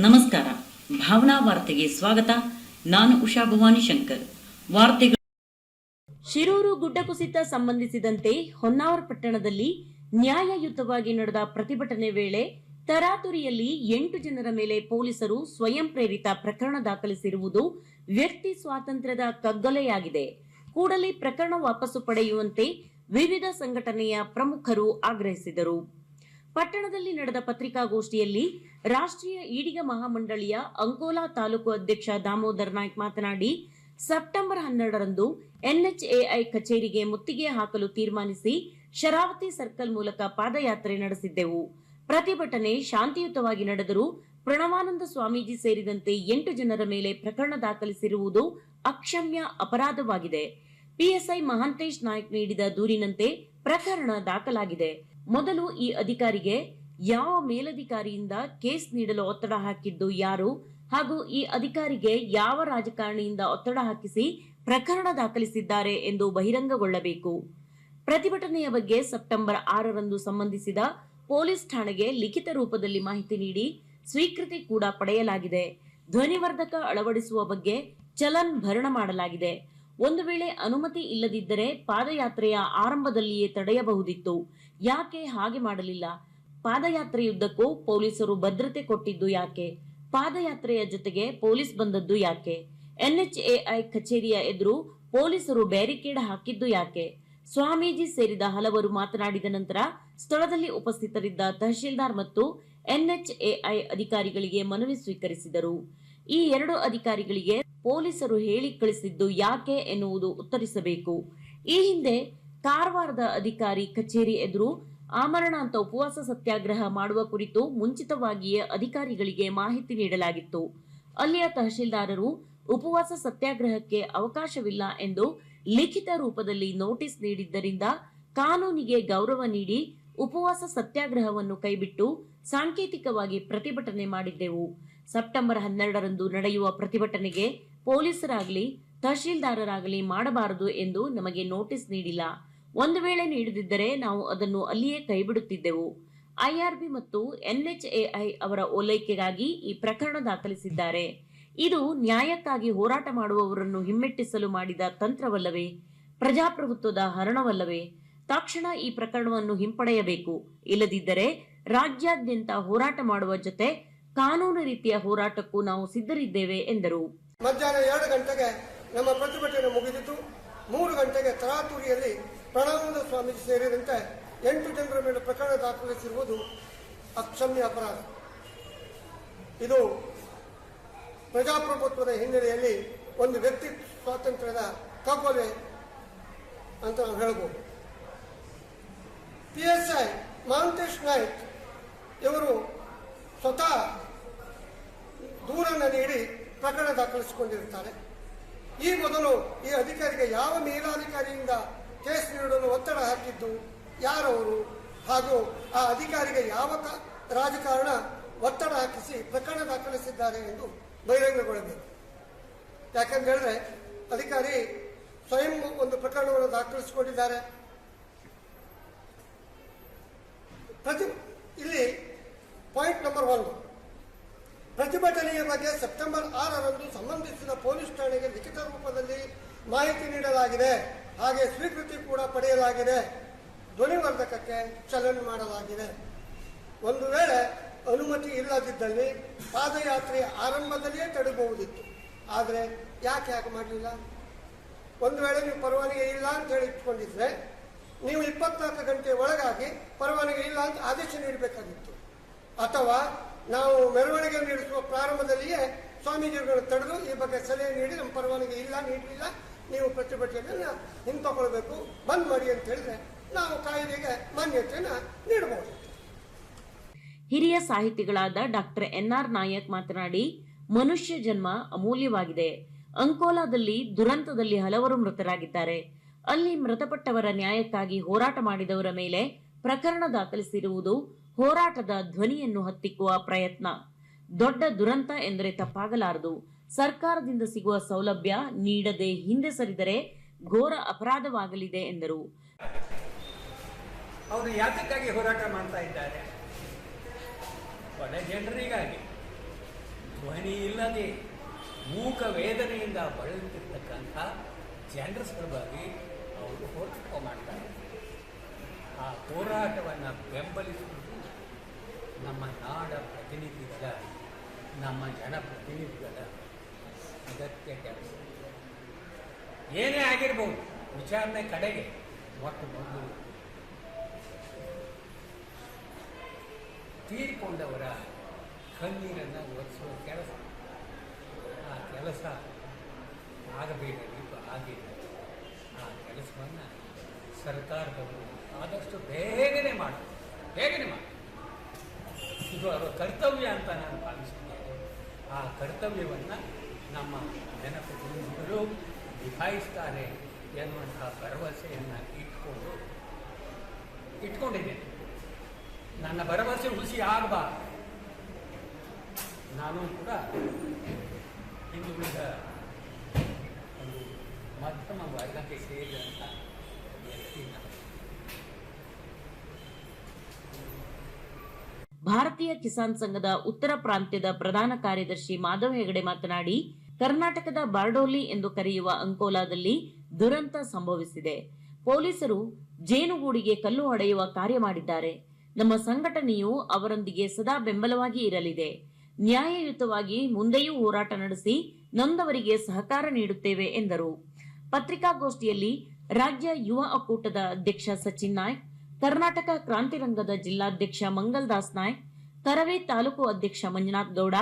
ನಮಸ್ಕಾರ. ಭಾವನಾ ವಾರ್ತೆಗೆ ಸ್ವಾಗತ. ನಾನು ಉಷಾ ಭವಾನಿ ಶಂಕರ್. ವಾರ್ತೆಗಳು. ಶಿರೂರು ಗುಡ್ಡ ಕುಸಿತ ಸಂಬಂಧಿಸಿದಂತೆ ಹೊನ್ನಾವರ ಪಟ್ಟಣದಲ್ಲಿ ನ್ಯಾಯಯುತವಾಗಿ ನಡೆದ ಪ್ರತಿಭಟನೆ ವೇಳೆ ತರಾತುರಿಯಲ್ಲಿ 8 ಜನರ ಮೇಲೆ ಪೊಲೀಸರು ಸ್ವಯಂ ಪ್ರೇರಿತ ಪ್ರಕರಣ ದಾಖಲಿಸಿರುವುದು ವ್ಯಕ್ತಿ ಸ್ವಾತಂತ್ರ್ಯದ ಕಗ್ಗೊಲೆಯಾಗಿದೆ. ಕೂಡಲೇ ಪ್ರಕರಣ ವಾಪಸ್ಸು ಪಡೆಯುವಂತೆ ವಿವಿಧ ಸಂಘಟನೆಯ ಪ್ರಮುಖರು ಆಗ್ರಹಿಸಿದರು. ಪಟ್ಟಣದಲ್ಲಿ ನಡೆದ ಪತ್ರಿಕಾಗೋಷ್ಠಿಯಲ್ಲಿ ರಾಷ್ಟ್ರೀಯ ಈಡಿಗ ಮಹಾಮಂಡಳಿಯ ಅಂಕೋಲಾ ತಾಲೂಕು ಅಧ್ಯಕ್ಷ ದಾಮೋದರ್ ನಾಯ್ಕ್ ಮಾತನಾಡಿ, ಸೆಪ್ಟೆಂಬರ್ 12ರಂದು ಎನ್ಎಚ್ಎಐ ಕಚೇರಿಗೆ ಮುತ್ತಿಗೆ ಹಾಕಲು ತೀರ್ಮಾನಿಸಿ ಶರಾವತಿ ಸರ್ಕಲ್ ಮೂಲಕ ಪಾದಯಾತ್ರೆ ನಡೆಸಿದ್ದೆವು. ಪ್ರತಿಭಟನೆ ಶಾಂತಿಯುತವಾಗಿ ನಡೆದರೂ ಪ್ರಣವಾನಂದ ಸ್ವಾಮೀಜಿ ಸೇರಿದಂತೆ 8 ಜನರ ಮೇಲೆ ಪ್ರಕರಣ ದಾಖಲಿಸಿರುವುದು ಅಕ್ಷಮ್ಯ ಅಪರಾಧವಾಗಿದೆ. ಪಿಎಸ್ಐ ಮಹಾಂತೇಶ್ ನಾಯ್ಕ್ ನೀಡಿದ ದೂರಿನಂತೆ ಪ್ರಕರಣ ದಾಖಲಾಗಿದೆ. ಮೊದಲು ಈ ಅಧಿಕಾರಿಗೆ ಯಾವ ಮೇಲಧಿಕಾರಿಯಿಂದ ಕೇಸ್ ನೀಡಲು ಒತ್ತಡ ಹಾಕಿದ್ದು ಯಾರು ಹಾಗೂ ಈ ಅಧಿಕಾರಿಗೆ ಯಾವ ರಾಜಕಾರಣಿಯಿಂದ ಒತ್ತಡ ಹಾಕಿಸಿ ಪ್ರಕರಣ ದಾಖಲಿಸಿದ್ದಾರೆ ಎಂದು ಬಹಿರಂಗಗೊಳ್ಳಬೇಕು. ಪ್ರತಿಭಟನೆಯ ಬಗ್ಗೆ ಸೆಪ್ಟೆಂಬರ್ 6ರಂದು ಸಂಬಂಧಿಸಿದ ಪೊಲೀಸ್ ಠಾಣೆಗೆ ಲಿಖಿತ ರೂಪದಲ್ಲಿ ಮಾಹಿತಿ ನೀಡಿ ಸ್ವೀಕೃತಿ ಕೂಡ ಪಡೆಯಲಾಗಿದೆ. ಧ್ವನಿವರ್ಧಕ ಅಳವಡಿಸುವ ಬಗ್ಗೆ ಚಲನ್ ಭರಣ ಮಾಡಲಾಗಿದೆ. ಒಂದು ವೇಳೆ ಅನುಮತಿ ಇಲ್ಲದಿದ್ದರೆ ಪಾದಯಾತ್ರೆಯ ಆರಂಭದಲ್ಲಿಯೇ ತಡೆಯಬಹುದಿತ್ತು. ಯಾಕೆ ಹಾಗೆ ಮಾಡಲಿಲ್ಲ? ಪಾದಯಾತ್ರೆಯುದ್ದಕ್ಕೂ ಪೊಲೀಸರು ಭದ್ರತೆ ಕೊಟ್ಟಿದ್ದು ಯಾಕೆ? ಪಾದಯಾತ್ರೆಯ ಜೊತೆಗೆ ಪೊಲೀಸ್ ಬಂದದ್ದು ಯಾಕೆ? ಎನ್ಎಚ್ಎಐ ಕಚೇರಿಯ ಎದುರು ಪೊಲೀಸರು ಬ್ಯಾರಿಕೇಡ್ ಹಾಕಿದ್ದು ಯಾಕೆ? ಸ್ವಾಮೀಜಿ ಸೇರಿದ ಹಲವರು ಮಾತನಾಡಿದ ನಂತರ ಸ್ಥಳದಲ್ಲಿ ಉಪಸ್ಥಿತರಿದ್ದ ತಹಶೀಲ್ದಾರ್ ಮತ್ತು ಎನ್ಎಚ್ಎಐ ಅಧಿಕಾರಿಗಳಿಗೆ ಮನವಿ ಸ್ವೀಕರಿಸಿದರು. ಈ 2 ಅಧಿಕಾರಿಗಳಿಗೆ ಪೊಲೀಸರು ಹೇಳಿ ಕಳಿಸಿದ್ದು ಯಾಕೆ ಎನ್ನುವುದು ಉತ್ತರಿಸಬೇಕು. ಈ ಹಿಂದೆ ಕಾರವಾರದ ಅಧಿಕಾರಿ ಕಚೇರಿ ಎದುರು ಆಮರಣಾಂತ ಉಪವಾಸ ಸತ್ಯಾಗ್ರಹ ಮಾಡುವ ಕುರಿತು ಮುಂಚಿತವಾಗಿಯೇ ಅಧಿಕಾರಿಗಳಿಗೆ ಮಾಹಿತಿ ನೀಡಲಾಗಿತ್ತು. ಅಲ್ಲಿಯ ತಹಶೀಲ್ದಾರರು ಉಪವಾಸ ಸತ್ಯಾಗ್ರಹಕ್ಕೆ ಅವಕಾಶವಿಲ್ಲ ಎಂದು ಲಿಖಿತ ರೂಪದಲ್ಲಿ ನೋಟಿಸ್ ನೀಡಿದ್ದರಿಂದ ಕಾನೂನಿಗೆ ಗೌರವ ನೀಡಿ ಉಪವಾಸ ಸತ್ಯಾಗ್ರಹವನ್ನು ಕೈಬಿಟ್ಟು ಸಾಂಕೇತಿಕವಾಗಿ ಪ್ರತಿಭಟನೆ ಮಾಡಿದ್ದೆವು. ಸೆಪ್ಟೆಂಬರ್ 12ರಂದು ನಡೆಯುವ ಪ್ರತಿಭಟನೆಗೆ ಪೊಲೀಸರಾಗಲಿ ತಹಶೀಲ್ದಾರರಾಗಲಿ ಮಾಡಬಾರದು ಎಂದು ನಮಗೆ ನೋಟಿಸ್ ನೀಡಿಲ್ಲ. ಒಂದು ವೇಳೆ ನೀಡದಿದ್ದರೆ ನಾವು ಅದನ್ನು ಅಲ್ಲಿಯೇ ಕೈಬಿಡುತ್ತಿದ್ದೆವು. ಐಆರ್ಬಿ ಮತ್ತು ಎನ್ಎಚ್ಎಐ ಅವರ ಓಲೈಕೆಗಾಗಿ ಈ ಪ್ರಕರಣ ದಾಖಲಿಸಿದ್ದಾರೆ. ಇದು ನ್ಯಾಯಕ್ಕಾಗಿ ಹೋರಾಟ ಮಾಡುವವರನ್ನು ಹಿಮ್ಮೆಟ್ಟಿಸಲು ಮಾಡಿದ ತಂತ್ರವಲ್ಲವೇ? ಪ್ರಜಾಪ್ರಭುತ್ವದ ಹರಣವಲ್ಲವೇ? ತಕ್ಷಣ ಈ ಪ್ರಕರಣವನ್ನು ಹಿಂಪಡೆಯಬೇಕು. ಇಲ್ಲದಿದ್ದರೆ ರಾಜ್ಯಾದ್ಯಂತ ಹೋರಾಟ ಮಾಡುವ ಜೊತೆ ಕಾನೂನು ರೀತಿಯ ಹೋರಾಟಕ್ಕೂ ನಾವು ಸಿದ್ಧರಿದ್ದೇವೆ ಎಂದರು. ಮಧ್ಯಾಹ್ನ 2 ಗಂಟೆಗೆ ನಮ್ಮ ಪ್ರತಿಭಟನೆ ಮುಗಿದಿದ್ದು 3 ಗಂಟೆಗೆ ತರಾತುರಿಯಲ್ಲಿ ಪ್ರಣವಾನಂದ ಸ್ವಾಮೀಜಿ ಸೇರಿದಂತೆ 8 ಜನರ ಮೇಲೆ ಪ್ರಕರಣ ದಾಖಲಿಸಿರುವುದು ಅಕ್ಷಮ್ಯ ಅಪರಾಧ. ಇದು ಪ್ರಜಾಪ್ರಭುತ್ವದ ಹಿನ್ನೆಲೆಯಲ್ಲಿ ಒಂದು ವ್ಯಕ್ತಿ ಸ್ವಾತಂತ್ರ್ಯದ ಕಗ್ಗೊಲೆ ಅಂತ ನಾವು ಹೇಳಬಹುದು. ಪಿಎಸ್ಐ ಮಹಾಂತೇಶ್ ನಾಯ್ಕ್ ಇವರು ಸ್ವತಃ ದೂರನ್ನು ನೀಡಿ ಪ್ರಕರಣ ದಾಖಲಿಸಿಕೊಂಡಿರುತ್ತಾರೆ. ಈ ಮೊದಲು ಈ ಅಧಿಕಾರಿಗೆ ಯಾವ ಮೇಲಾಧಿಕಾರಿಯಿಂದ ಕೇಸ್ ನೀಡಲು ಒತ್ತಡ ಹಾಕಿದ್ದು ಯಾರವರು ಹಾಗೂ ಆ ಅಧಿಕಾರಿಗೆ ಯಾವ ರಾಜಕಾರಣ ಒತ್ತಡ ಹಾಕಿಸಿ ಪ್ರಕರಣ ದಾಖಲಿಸಿದ್ದಾರೆ ಎಂದು ಬಹಿರಂಗಗೊಳ್ಳಬೇಕು. ಯಾಕಂತ ಹೇಳಿದ್ರೆ ಅಧಿಕಾರಿ ಸ್ವಯಂ ಒಂದು ಪ್ರಕರಣವನ್ನು ದಾಖಲಿಸಿಕೊಂಡಿದ್ದಾರೆ. ಇಲ್ಲಿ ಪಾಯಿಂಟ್ ನಂಬರ್ 1, ಪ್ರತಿಭಟನೆಯ ಬಗ್ಗೆ ಸೆಪ್ಟೆಂಬರ್ 6ರಂದು ಸಂಬಂಧಿಸಿದ ಪೊಲೀಸ್ ಠಾಣೆಗೆ ಲಿಖಿತ ರೂಪದಲ್ಲಿ ಮಾಹಿತಿ ನೀಡಲಾಗಿದೆ. ಹಾಗೆ ಸ್ವೀಕೃತಿ ಕೂಡ ಪಡೆಯಲಾಗಿದೆ. ಧ್ವನಿವರ್ಧಕಕ್ಕೆ ಚಲನ್ ಮಾಡಲಾಗಿದೆ. ಒಂದು ವೇಳೆ ಅನುಮತಿ ಇಲ್ಲದಿದ್ದಲ್ಲಿ ಪಾದಯಾತ್ರೆಯ ಆರಂಭದಲ್ಲಿಯೇ ತಡೆಯಬಹುದಿತ್ತು. ಆದರೆ ಯಾಕೆ ಹಾಗೆ ಮಾಡಲಿಲ್ಲ? ಒಂದು ವೇಳೆ ನೀವು ಪರವಾನಗಿ ಇಲ್ಲ ಅಂತ ಹೇಳಿ ಇಟ್ಕೊಂಡಿದ್ರೆ ನೀವು 24 ಗಂಟೆ ಒಳಗಾಗಿ ಪರವಾನಗಿ ಇಲ್ಲ ಅಂತ ಆದೇಶ ನೀಡಬೇಕಾಗಿತ್ತು. ಅಥವಾ ನಾವು ಮೆರವಣಿಗೆ ನಡೆಸುವ ಪ್ರಾರಂಭದಲ್ಲಿಯೇ ಸ್ವಾಮೀಜಿಗಳು ತಡೆದು ಈ ಬಗ್ಗೆ ಸಲಹೆ ನೀಡಿ ನಮ್ಮ ಪರವಾನಗಿ ಇಲ್ಲ, ನೀಡಲಿಲ್ಲ, ನೀವು ಪ್ರತಿಭಟನೆಯನ್ನು ಹಿಂತಗೊಳ್ಳಬೇಕು, ಬಂದ್ ಮಾಡಿ ಅಂತ ಹೇಳಿದ್ರೆ ನಾವು ಕಾಯ್ದೆಗೆ ಮಾನ್ಯತೆಯನ್ನು ನೀಡಬಹುದು. ಹಿರಿಯ ಸಾಹಿತಿಗಳಾದ ಡಾಕ್ಟರ್ ಎನ್ಆರ್ ನಾಯಕ್ ಮಾತನಾಡಿ, ಮನುಷ್ಯ ಜನ್ಮ ಅಮೂಲ್ಯವಾಗಿದೆ. ಅಂಕೋಲಾದಲ್ಲಿ ದುರಂತದಲ್ಲಿ ಹಲವರು ಮೃತರಾಗಿದ್ದಾರೆ. ಅಲ್ಲಿ ಮೃತಪಟ್ಟವರ ನ್ಯಾಯಕ್ಕಾಗಿ ಹೋರಾಟ ಮಾಡಿದವರ ಮೇಲೆ ಪ್ರಕರಣ ದಾಖಲಿಸಿರುವುದು ಹೋರಾಟದ ಧ್ವನಿಯನ್ನು ಹತ್ತಿಕ್ಕುವ ಪ್ರಯತ್ನ. ದೊಡ್ಡ ದುರಂತ ಎಂದರೆ ತಪ್ಪಾಗಲಾರದು. ಸರ್ಕಾರದಿಂದ ಸಿಗುವ ಸೌಲಭ್ಯ ನೀಡದೆ ಹಿಂದೆ ಸರಿದರೆ ಘೋರ ಅಪರಾಧವಾಗಲಿದೆ ಎಂದರು. ಅವರು ಯಾತಕ್ಕಾಗಿ ಹೋರಾಟ ಮಾಡ್ತಾ ಇದ್ದಾರೆ? ಬಡ ಜನರಿಗಾಗಿ. ಧ್ವನಿ ಇಲ್ಲದೆ ಮೂಕ ವೇದನೆಯಿಂದ ಬಳಲುತ್ತಿರ್ತಕ್ಕಂಥ ಜನರ ಸಲುವಾಗಿ ಅವರು ಹೋರಾಟ ಮಾಡ್ತಾರೆ. ಆ ಹೋರಾಟವನ್ನು ಬೆಂಬಲಿಸುವುದು ನಮ್ಮ ನಾಡ ಪ್ರತಿನಿಧಿಗಳ, ನಮ್ಮ ಜನಪ್ರತಿನಿಧಿಗಳ ಅಗತ್ಯ ಕೆಲಸ. ಏನೇ ಆಗಿರ್ಬೋದು, ವಿಚಾರಣೆ ಕಡೆಗೆ ಮೊಟ್ಟು ಮೊದಲು ತೀರಿಕೊಂಡವರ ಕಣ್ಣೀರನ್ನು ಒರೆಸುವ ಕೆಲಸ, ಆ ಕೆಲಸ ಆಗಬೇಕಾಗಿತ್ತು, ಆಗಿದೆ. ಆ ಕೆಲಸವನ್ನು ಸರ್ಕಾರದವರು ಆದಷ್ಟು ಬೇಗನೆ ಮಾಡಿ ಇದು ಅವರ ಕರ್ತವ್ಯ ಅಂತ ನಾನು ಭಾವಿಸುತ್ತೇನೆ. ಆ ಕರ್ತವ್ಯವನ್ನು ನಮ್ಮ ಜನಪ್ರತಿನಿಧಿಗಳು ನಿಭಾಯಿಸ್ತಾರೆ ಎನ್ನುವಂತಹ ಭರವಸೆಯನ್ನು ಇಟ್ಕೊಂಡಿದ್ದೇನೆ. ನನ್ನ ಭರವಸೆ ಹುಸಿ ಆಗಬಾರ್ದು. ನಾನು ಕೂಡ ಹಿಂದುಳಿದ ಒಂದು ಮಧ್ಯಮ ವರ್ಗಕ್ಕೆ ಸೇರಿದಂಥ ವ್ಯಕ್ತಿ. ಭಾರತೀಯ ಕಿಸಾನ್ ಸಂಘದ ಉತ್ತರ ಪ್ರಾಂತ್ಯದ ಪ್ರಧಾನ ಕಾರ್ಯದರ್ಶಿ ಮಾಧವ್ ಹೆಗಡೆ ಮಾತನಾಡಿ, ಕರ್ನಾಟಕದ ಬಾರ್ಡೋಲಿ ಎಂದು ಕರೆಯುವ ಅಂಕೋಲಾದಲ್ಲಿ ದುರಂತ ಸಂಭವಿಸಿದೆ. ಪೊಲೀಸರು ಜೇನುಗೂಡಿಗೆ ಕಲ್ಲು ಹೊಡೆಯುವ ಕಾರ್ಯ ಮಾಡಿದ್ದಾರೆ. ನಮ್ಮ ಸಂಘಟನೆಯು ಅವರೊಂದಿಗೆ ಸದಾ ಬೆಂಬಲವಾಗಿ ಇರಲಿದೆ. ನ್ಯಾಯಯುತವಾಗಿ ಮುಂದೆಯೂ ಹೋರಾಟ ನಡೆಸಿ ನೊಂದವರಿಗೆ ಸಹಕಾರ ನೀಡುತ್ತೇವೆ ಎಂದರು. ಪತ್ರಿಕಾಗೋಷ್ಠಿಯಲ್ಲಿ ರಾಜ್ಯ ಯುವ ಒಕ್ಕೂಟದ ಅಧ್ಯಕ್ಷ ಸಚಿನ್ ನಾಯ್ಕ್, ಕರ್ನಾಟಕ ಕ್ರಾಂತಿರಂಗದ ಜಿಲ್ಲಾಧ್ಯಕ್ಷ ಮಂಗಲ್ ದಾಸ್ ನಾಯ್ಕ್, ಕರವೇ ತಾಲೂಕು ಅಧ್ಯಕ್ಷ ಮಂಜುನಾಥ್ ಗೌಡ,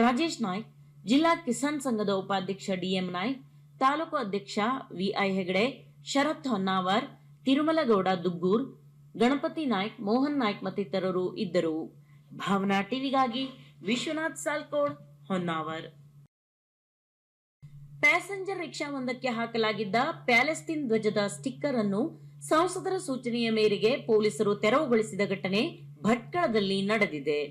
ರಾಜೇಶ್ ನಾಯ್ಕ್, ಜಿಲ್ಲಾ ಕಿಸಾನ್ ಸಂಘದ ಉಪಾಧ್ಯಕ್ಷ ಡಿಎಂ ನಾಯ್ಕ್, ತಾಲೂಕು ಅಧ್ಯಕ್ಷ ವಿಐ ಹೆಗಡೆ, ಶರತ್ ಹೊನ್ನಾವರ್, ತಿರುಮಲಗೌಡ ದುಗ್ಗೂರ್, ಗಣಪತಿ ನಾಯ್ಕ್, ಮೋಹನ್ ನಾಯ್ಕ್ ಮತ್ತಿತರರು ಇದ್ದರು. ಭಾವನಾ ಟಿವಿಗಾಗಿ ವಿಶ್ವನಾಥ್ ಸಾಲ್ಕೋಡ್, ಹೊನ್ನಾವರ್. ಪ್ಯಾಸೆಂಜರ್ ರಿಕ್ಷಾವೊಂದಕ್ಕೆ ಹಾಕಲಾಗಿದ್ದ ಪ್ಯಾಲೆಸ್ತೀನ್ ಧ್ವಜದ ಸ್ಟಿಕ್ಕರ್ ಅನ್ನು ಸಂಸದರ ಸೂಚನೆಯ ಮೇರೆಗೆ ಪೊಲೀಸರು ತೆರವುಗೊಳಿಸಿದ ಘಟನೆ ಭಟ್ಕಳದಲ್ಲಿ ನಡೆದಿದೆ.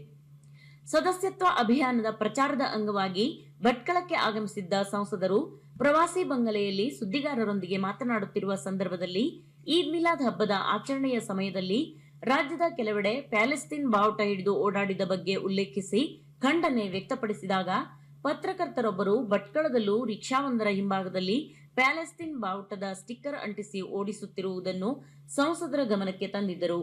ಸದಸ್ಯತ್ವ ಅಭಿಯಾನದ ಪ್ರಚಾರದ ಅಂಗವಾಗಿ ಭಟ್ಕಳಕ್ಕೆ ಆಗಮಿಸಿದ್ದ ಸಂಸದರು ಪ್ರವಾಸಿ ಬಂಗಲೆಯಲ್ಲಿ ಸುದ್ದಿಗಾರರೊಂದಿಗೆ ಮಾತನಾಡುತ್ತಿರುವ ಸಂದರ್ಭದಲ್ಲಿ ಈದ್ ಮಿಲಾದ್ ಹಬ್ಬದ ಆಚರಣೆಯ ಸಮಯದಲ್ಲಿ ರಾಜ್ಯದ ಕೆಲವೆಡೆ ಪ್ಯಾಲೆಸ್ತೀನ್ ಬಾವುಟ ಹಿಡಿದು ಓಡಾಡಿದ ಬಗ್ಗೆ ಉಲ್ಲೇಖಿಸಿ ಖಂಡನೆ ವ್ಯಕ್ತಪಡಿಸಿದಾಗ ಪತ್ರಕರ್ತರೊಬ್ಬರು ಭಟ್ಕಳದಲ್ಲೂ ರಿಕ್ಷಾವೊಂದರ ಹಿಂಭಾಗದಲ್ಲಿ ಪ್ಯಾಲೆಸ್ತೀನ್ ಬಾವುಟದ ಸ್ಟಿಕ್ಕರ್ ಅಂಟಿಸಿ ಓಡಿಸುತ್ತಿರುವುದನ್ನು ಸಂಸದರ ಗಮನಕ್ಕೆ ತಂದಿದ್ದರು.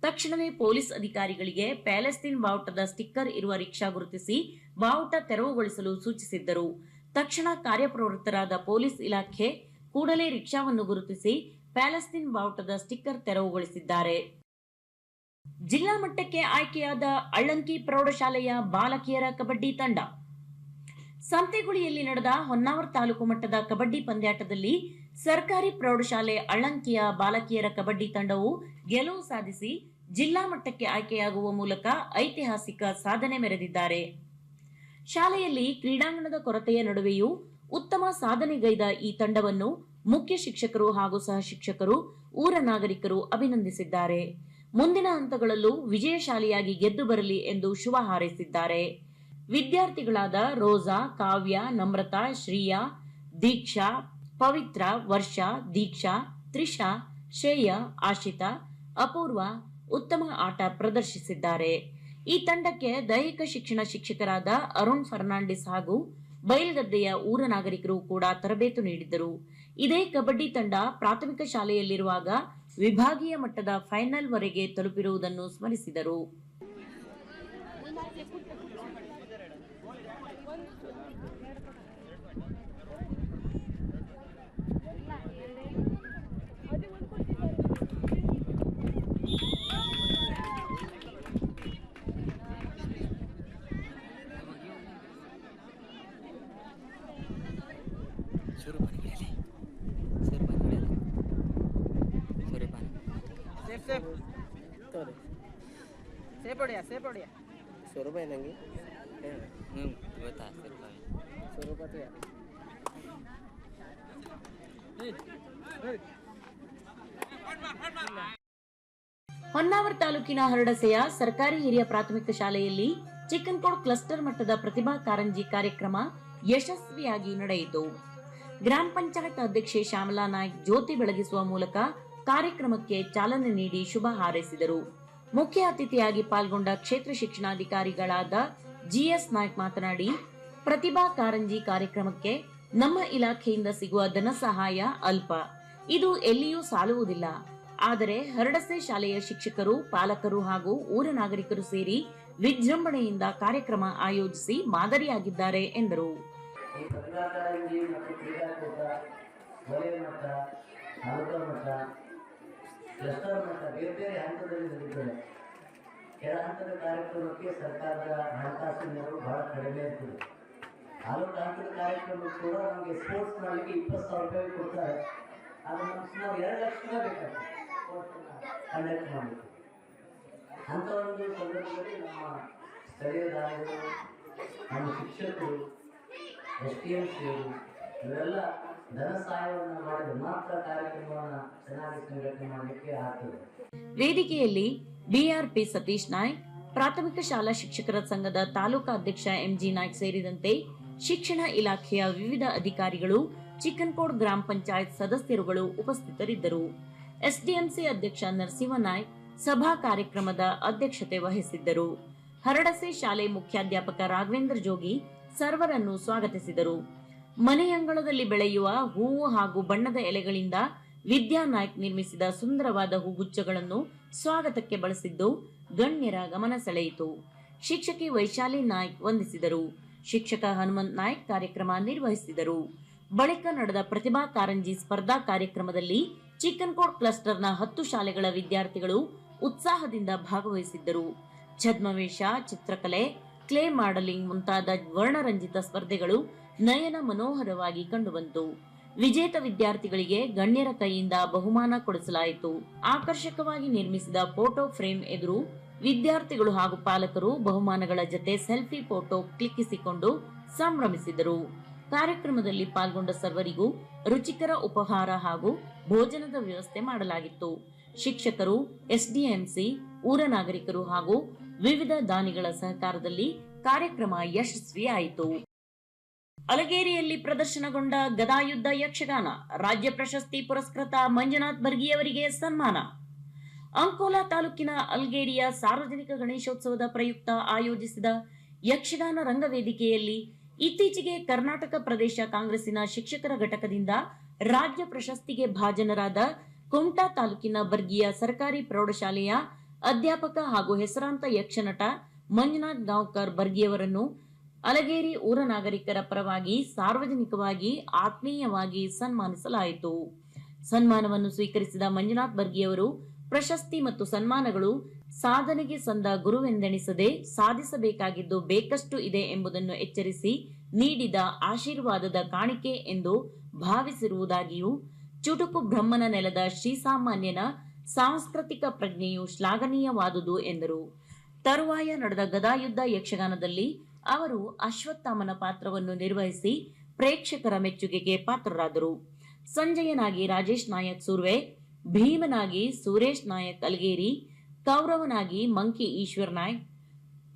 ತಕ್ಷಣವೇ ಪೊಲೀಸ್ ಅಧಿಕಾರಿಗಳಿಗೆ ಪ್ಯಾಲೆಸ್ತೀನ್ ಬಾವುಟದ ಸ್ಟಿಕ್ಕರ್ ಇರುವ ರಿಕ್ಷಾ ಗುರುತಿಸಿ ಬಾವುಟ ತೆರವುಗೊಳಿಸಲು ಸೂಚಿಸಿದ್ದರು. ತಕ್ಷಣ ಕಾರ್ಯಪ್ರವೃತ್ತರಾದ ಪೊಲೀಸ್ ಇಲಾಖೆ ಕೂಡಲೇ ರಿಕ್ಷಾವನ್ನು ಗುರುತಿಸಿ ಪ್ಯಾಲೆಸ್ತೀನ್ ಬಾವುಟದ ಸ್ಟಿಕ್ಕರ್ ತೆರವುಗೊಳಿಸಿದ್ದಾರೆ. ಜಿಲ್ಲಾ ಮಟ್ಟಕ್ಕೆ ಆಯ್ಕೆಯಾದ ಅಳ್ಳಂಕಿ ಪ್ರೌಢಶಾಲೆಯ ಬಾಲಕಿಯರ ಕಬಡ್ಡಿ ತಂಡ. ಸಂತೆಗುಳಿಯಲ್ಲಿ ನಡೆದ ಹೊನ್ನಾವರ ತಾಲೂಕು ಮಟ್ಟದ ಕಬಡ್ಡಿ ಪಂದ್ಯಾಟದಲ್ಲಿ ಸರ್ಕಾರಿ ಪ್ರೌಢಶಾಲೆ ಅಳ್ಳಂಕಿಯ ಬಾಲಕಿಯರ ಕಬಡ್ಡಿ ತಂಡವು ಗೆಲುವು ಸಾಧಿಸಿ ಜಿಲ್ಲಾ ಮಟ್ಟಕ್ಕೆ ಆಯ್ಕೆಯಾಗುವ ಮೂಲಕ ಐತಿಹಾಸಿಕ ಸಾಧನೆ ಮೆರೆದಿದ್ದಾರೆ. ಶಾಲೆಯಲ್ಲಿ ಕ್ರೀಡಾಂಗಣದ ಕೊರತೆಯ ನಡುವೆಯೂ ಉತ್ತಮ ಸಾಧನೆಗೈದ ಈ ತಂಡವನ್ನು ಮುಖ್ಯ ಶಿಕ್ಷಕರು ಹಾಗೂ ಸಹ ಶಿಕ್ಷಕರು, ಊರ ನಾಗರಿಕರು ಅಭಿನಂದಿಸಿದ್ದಾರೆ. ಮುಂದಿನ ಹಂತಗಳಲ್ಲೂ ವಿಜಯಶಾಲಿಯಾಗಿ ಗೆದ್ದು ಬರಲಿ ಎಂದು ಶುಭ ಹಾರೈಸಿದ್ದಾರೆ. ವಿದ್ಯಾರ್ಥಿಗಳಾದ ರೋಜಾ, ಕಾವ್ಯ, ನಮ್ರತಾ, ಶ್ರೀಯಾ, ದೀಕ್ಷಾ, ಪವಿತ್ರ, ವರ್ಷ, ದೀಕ್ಷಾ, ತ್ರಿಷಾ, ಶ್ರೇಯ, ಆಶಿತಾ, ಅಪೂರ್ವ ಉತ್ತಮ ಆಟ ಪ್ರದರ್ಶಿಸಿದ್ದಾರೆ. ಈ ತಂಡಕ್ಕೆ ದೈಹಿಕ ಶಿಕ್ಷಣ ಶಿಕ್ಷಕರಾದ ಅರುಣ್ ಫರ್ನಾಂಡಿಸ್ ಹಾಗೂ ಬೈಲ್ಗದ್ದೆಯ ಊರ ನಾಗರಿಕರು ಕೂಡ ತರಬೇತು ನೀಡಿದ್ದರು. ಇದೇ ಕಬಡ್ಡಿ ತಂಡ ಪ್ರಾಥಮಿಕ ಶಾಲೆಯಲ್ಲಿರುವಾಗ ವಿಭಾಗೀಯ ಮಟ್ಟದ ಫೈನಲ್ ವರೆಗೆ ತಲುಪಿರುವುದನ್ನು ಸ್ಮರಿಸಿದರು. सेपड़िया 100 रुपये लेंगे बता 100 रुपये तो यार ಹೊನ್ನಾವರ ತಾಲೂಕಿನ ಹರಡಸೆಯ ಸರ್ಕಾರಿ ಹಿರಿಯ ಪ್ರಾಥಮಿಕ ಶಾಲೆಯಲ್ಲಿ ಚಿಕ್ಕನ್ಕೋಡ್ ಕ್ಲಸ್ಟರ್ ಮಟ್ಟದ ಪ್ರತಿಭಾ ಕಾರಂಜಿ ಕಾರ್ಯಕ್ರಮ ಯಶಸ್ವಿಯಾಗಿ ನಡೆಯಿತು. ಗ್ರಾಮ ಪಂಚಾಯತ್ ಅಧ್ಯಕ್ಷೆ ಶ್ಯಾಮಲಾ ನಾಯ್ಕ್ ಜ್ಯೋತಿ ಬೆಳಗಿಸುವ ಮೂಲಕ ಕಾರ್ಯಕ್ರಮಕ್ಕೆ ಚಾಲನೆ ನೀಡಿ ಶುಭ ಹಾರೈಸಿದರು. ಮುಖ್ಯ ಅತಿಥಿಯಾಗಿ ಪಾಲ್ಗೊಂಡ ಕ್ಷೇತ್ರ ಶಿಕ್ಷಣಾಧಿಕಾರಿಗಳಾದ ಜಿಎಸ್ ನಾಯ್ಕ್ ಮಾತನಾಡಿ, ಪ್ರತಿಭಾ ಕಾರಂಜಿ ಕಾರ್ಯಕ್ರಮಕ್ಕೆ ನಮ್ಮ ಇಲಾಖೆಯಿಂದ ಸಿಗುವ ಧನ ಸಹಾಯ ಅಲ್ಪ. ಇದು ಎಲ್ಲಿಯೂ ಸಾಲುವುದಿಲ್ಲ. ಆದರೆ ಹರಡಸೆ ಶಾಲೆಯ ಶಿಕ್ಷಕರು, ಪಾಲಕರು ಹಾಗೂ ಊರ ನಾಗರಿಕರು ಸೇರಿ ವಿಜೃಂಭಣೆಯಿಂದ ಕಾರ್ಯಕ್ರಮ ಆಯೋಜಿಸಿ ಮಾದರಿಯಾಗಿದ್ದಾರೆ ಎಂದರು. ಈ ಪ್ರತಿಭಾ ಕಾರಂಜಿ ಮತ್ತು ಕ್ರೀಡಾಕೂಟ ವಲಯ ಮಟ್ಟ, ತಾಲೂಕಾ ಮಟ್ಟ, ಕ್ಲಸ್ಟರ್ ಮಟ್ಟ ಬೇರೆ ಬೇರೆ ಹಂತದಲ್ಲಿ ನಡೆಯುತ್ತದೆ. ಕೆಳ ಹಂತದ ಕಾರ್ಯಕ್ರಮಕ್ಕೆ ಸರ್ಕಾರದ ಹಣಕಾಸಿನ ನೆರವು ಬಹಳ ಕಡಿಮೆ ಇರ್ತದೆ. ತಾಲೂಕು ಹಂತದ ಕಾರ್ಯಕ್ರಮಕ್ಕೆ ಕೂಡ ನಮಗೆ ಸ್ಪೋರ್ಟ್ಸ್ ಮಾಡಲಿಕ್ಕೆ 20,000 ರೂಪಾಯಿ ಕೊಡ್ತಾರೆ. ಅದು ನಮ್ಗೆ ಸುಮಾರು 2 ಲಕ್ಷ ರೂಪಾಯಿ ಬೇಕಾಗ್ತದೆ ಸ್ಪೋರ್ಟ್ಸನ್ನು ಕಂಡಕ್ಟ್ ಮಾಡಲಿಕ್ಕೆ. ಅಂಥ ಒಂದು ಸಂದರ್ಭದಲ್ಲಿ ನಮ್ಮ ಸ್ಥಳೀಯ ದಾನಿಗಳು, ನಮ್ಮ ಶಿಕ್ಷಕರು, STMCಯವರು ಇವರೆಲ್ಲ ಧನ ಸಹಾಯವನ್ನು ಮಾಡಿದ್ರೆ ಮಾತ್ರ ಕಾರ್ಯಕ್ರಮವನ್ನು ಚೆನ್ನಾಗಿ ಸಂಘಟನೆ ಮಾಡಲಿಕ್ಕೆ ಆಗ್ತದೆ. ವೇದಿಕೆಯಲ್ಲಿ BRP ಸತೀಶ್ ನಾಯ್ಕ್, ಪ್ರಾಥಮಿಕ ಶಾಲಾ ಶಿಕ್ಷಕರ ಸಂಘದ ತಾಲೂಕಾ ಅಧ್ಯಕ್ಷ MG ನಾಯ್ಕ್ ಸೇರಿದಂತೆ ಶಿಕ್ಷಣ ಇಲಾಖೆಯ ವಿವಿಧ ಅಧಿಕಾರಿಗಳು, ಚಿಕ್ಕನಕೋಡ್ ಗ್ರಾಮ ಪಂಚಾಯತ್ ಸದಸ್ಯರುಗಳು ಉಪಸ್ಥಿತರಿದ್ದರು. SDMC ಅಧ್ಯಕ್ಷ ನರಸಿಂಹ ನಾಯ್ಕ್ ಸಭಾ ಕಾರ್ಯಕ್ರಮದ ಅಧ್ಯಕ್ಷತೆ ವಹಿಸಿದ್ದರು. ಹರಡಸೆ ಶಾಲೆ ಮುಖ್ಯಾಧ್ಯಾಪಕ ರಾಘವೇಂದ್ರ ಜೋಗಿ ಸರ್ವರನ್ನು ಸ್ವಾಗತಿಸಿದರು. ಮನೆಯಂಗಳದಲ್ಲಿ ಬೆಳೆಯುವ ಹೂವು ಹಾಗೂ ಬಣ್ಣದ ಎಲೆಗಳಿಂದ ವಿದ್ಯಾ ನಾಯ್ಕ್ ನಿರ್ಮಿಸಿದ ಸುಂದರವಾದ ಹೂಗುಚ್ಛಗಳನ್ನು ಸ್ವಾಗತಕ್ಕೆ ಬಳಸಿದ್ದು ಗಣ್ಯರ ಗಮನ ಸೆಳೆಯಿತು. ಶಿಕ್ಷಕಿ ವೈಶಾಲಿ ನಾಯ್ಕ್ ವಂದಿಸಿದರು. ಶಿಕ್ಷಕ ಹನುಮಂತ್ ನಾಯ್ಕ್ ಕಾರ್ಯಕ್ರಮ ನಿರ್ವಹಿಸಿದರು. ಬಳಿಕ ನಡೆದ ಪ್ರತಿಭಾ ಕಾರಂಜಿ ಸ್ಪರ್ಧಾ ಕಾರ್ಯಕ್ರಮದಲ್ಲಿ ಚಿಕ್ಕನಕೋಡ್ ಕ್ಲಸ್ಟರ್ನ 10 ಶಾಲೆಗಳ ವಿದ್ಯಾರ್ಥಿಗಳು ಉತ್ಸಾಹದಿಂದ ಭಾಗವಹಿಸಿದ್ದರು. ಛದ್ಮವೇಷ, ಚಿತ್ರಕಲೆ, ಕ್ಲೇ ಮಾಡಲಿಂಗ್ ಮುಂತಾದ ವರ್ಣರಂಜಿತ ಸ್ಪರ್ಧೆಗಳು ನಯನ ಮನೋಹರವಾಗಿ ಕಂಡುಬಂತು. ವಿಜೇತ ವಿದ್ಯಾರ್ಥಿಗಳಿಗೆ ಗಣ್ಯರ ಕೈಯಿಂದ ಬಹುಮಾನ ಕೊಡಿಸಲಾಯಿತು. ಆಕರ್ಷಕವಾಗಿ ನಿರ್ಮಿಸಿದ ಫೋಟೋ ಫ್ರೇಮ್ ಎದುರು ವಿದ್ಯಾರ್ಥಿಗಳು ಹಾಗೂ ಪಾಲಕರು ಬಹುಮಾನಗಳ ಜತೆ ಸೆಲ್ಫಿ ಫೋಟೋ ಕ್ಲಿಕ್ಕಿಸಿಕೊಂಡು ಸಂಭ್ರಮಿಸಿದರು. ಕಾರ್ಯಕ್ರಮದಲ್ಲಿ ಪಾಲ್ಗೊಂಡ ಸರ್ವರಿಗೂ ರುಚಿಕರ ಉಪಹಾರ ಹಾಗೂ ಭೋಜನದ ವ್ಯವಸ್ಥೆ ಮಾಡಲಾಗಿತ್ತು. ಶಿಕ್ಷಕರು, SDMC, ಊರ ನಾಗರಿಕರು ಹಾಗೂ ವಿವಿಧ ದಾನಿಗಳ ಸಹಕಾರದಲ್ಲಿ ಕಾರ್ಯಕ್ರಮ ಯಶಸ್ವಿಯಾಯಿತು. ಅಲಗೇರಿಯಲ್ಲಿ ಪ್ರದರ್ಶನಗೊಂಡ ಗದಾಯುದ್ಧ ಯಕ್ಷಗಾನ ರಾಜ್ಯ ಪ್ರಶಸ್ತಿ ಪುರಸ್ಕೃತ ಮಂಜುನಾಥ್ ಬರ್ಗಿಯವರಿಗೆ ಸನ್ಮಾನ. ಅಂಕೋಲಾ ತಾಲೂಕಿನ ಅಲ್ಗೇರಿಯ ಸಾರ್ವಜನಿಕ ಗಣೇಶೋತ್ಸವದ ಪ್ರಯುಕ್ತ ಆಯೋಜಿಸಿದ ಯಕ್ಷಗಾನ ರಂಗವೇದಿಕೆಯಲ್ಲಿ ಇತ್ತೀಚೆಗೆ ಕರ್ನಾಟಕ ಪ್ರದೇಶ ಕಾಂಗ್ರೆಸ್ಸಿನ ಶಿಕ್ಷಕರ ಘಟಕದಿಂದ ರಾಜ್ಯ ಪ್ರಶಸ್ತಿಗೆ ಭಾಜನರಾದ ಕುಮಟಾ ತಾಲೂಕಿನ ಬರ್ಗಿಯ ಸರ್ಕಾರಿ ಪ್ರೌಢಶಾಲೆಯ ಅಧ್ಯಾಪಕ ಹಾಗೂ ಹೆಸರಾಂತ ಯಕ್ಷನಟ ಮಂಜುನಾಥ್ ಗಾಂವ್ಕರ್ ಬರ್ಗಿಯವರನ್ನು ಅಲಗೇರಿ ಊರ ನಾಗರಿಕರ ಪರವಾಗಿ ಸಾರ್ವಜನಿಕವಾಗಿ ಆತ್ಮೀಯವಾಗಿ ಸನ್ಮಾನಿಸಲಾಯಿತು. ಸನ್ಮಾನವನ್ನು ಸ್ವೀಕರಿಸಿದ ಮಂಜುನಾಥ್ ಬರ್ಗಿಯವರು ಪ್ರಶಸ್ತಿ ಮತ್ತು ಸನ್ಮಾನಗಳು ಸಾಧನೆಗೆ ಸಂದ ಗುರುವೆಂದೆಣಿಸದೆ ಸಾಧಿಸಬೇಕಾಗಿದ್ದು ಬೇಕಷ್ಟು ಇದೆ ಎಂಬುದನ್ನು ಎಚ್ಚರಿಸಿ ನೀಡಿದ ಆಶೀರ್ವಾದದ ಕಾಣಿಕೆ ಎಂದು ಭಾವಿಸಿರುವುದಾಗಿಯೂ, ಚುಟುಕು ಬ್ರಹ್ಮನ ನೆಲದ ಶ್ರೀಸಾಮಾನ್ಯನ ಸಾಂಸ್ಕೃತಿಕ ಪ್ರಜ್ಞೆಯು ಶ್ಲಾಘನೀಯವಾದುದು ಎಂದರು. ತರುವಾಯ ನಡೆದ ಗದಾಯುದ್ಧ ಯಕ್ಷಗಾನದಲ್ಲಿ ಅವರು ಅಶ್ವತ್ಥಾಮನ ಪಾತ್ರವನ್ನು ನಿರ್ವಹಿಸಿ ಪ್ರೇಕ್ಷಕರ ಮೆಚ್ಚುಗೆಗೆ ಪಾತ್ರರಾದರು. ಸಂಜಯನಾಗಿ ರಾಜೇಶ್ ನಾಯಕ್ ಸುರ್ವೆ, ಭೀಮನಾಗಿ ಸುರೇಶ್ ನಾಯಕ್ ಅಲ್ಗೇರಿ, ಕೌರವನಾಗಿ ಮಂಕಿ ಈಶ್ವರ್ ನಾಯ್ಕ್,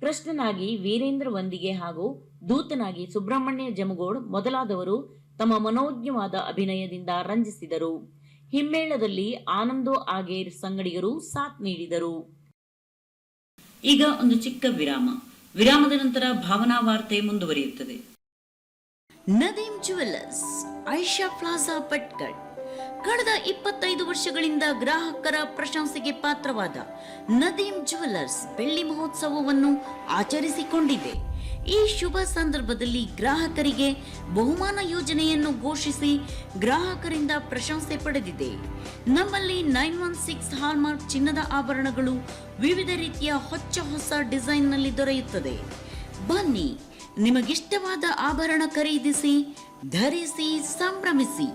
ಕೃಷ್ಣನಾಗಿ ವೀರೇಂದ್ರ ವಂದಿಗೆ ಹಾಗೂ ದೂತನಾಗಿ ಸುಬ್ರಹ್ಮಣ್ಯ ಜಮಗೋಡ್ ಮೊದಲಾದವರು ತಮ್ಮ ಮನೋಜ್ಞವಾದ ಅಭಿನಯದಿಂದ ರಂಜಿಸಿದರು. ಹಿಮ್ಮೇಳದಲ್ಲಿ ಆನಂದೋ ಆಗೇರ್ ಸಂಗಡಿಗರು ಸಾಥ್ ನೀಡಿದರು. ಈಗ ಒಂದು ಚಿಕ್ಕ ವಿರಾಮ. ವಿರಾಮದ ನಂತರ ಭಾವನಾ ವಾರ್ತೆ ಮುಂದುವರಿಯುತ್ತದೆ. Nadeem jewellers, Aisha plaza, Bhatkal. ಕಳೆದ 25 ವರ್ಷಗಳಿಂದ ಗ್ರಾಹಕರ ಪ್ರಶಂಸೆಗೆ ಪಾತ್ರವಾದ ನದೀಮ್ ಜುವೆಲ್ಲರ್ಸ್ ಬೆಳ್ಳಿ ಮಹೋತ್ಸವವನ್ನು ಆಚರಿಸಿಕೊಂಡಿದೆ. ಈ ಶುಭ ಸಂದರ್ಭದಲ್ಲಿ ಗ್ರಾಹಕರಿಗೆ ಬಹುಮಾನ ಯೋಜನೆಯನ್ನು ಘೋಷಿಸಿ ಗ್ರಾಹಕರಿಂದ ಪ್ರಶಂಸೆ ಪಡೆದಿದೆ. ನಮ್ಮಲ್ಲಿ 916 ಹಾಲ್ಮಾರ್ಕ್ ಚಿನ್ನದ ಆಭರಣಗಳು ವಿವಿಧ ರೀತಿಯ ಹೊಸ ಡಿಸೈನ್ನಲ್ಲಿ ದೊರೆಯುತ್ತದೆ. ಬನ್ನಿ, ನಿಮಗಿಷ್ಟವಾದ ಆಭರಣ ಖರೀದಿಸಿ, ಧರಿಸಿ, ಸಂಭ್ರಮಿಸಿ.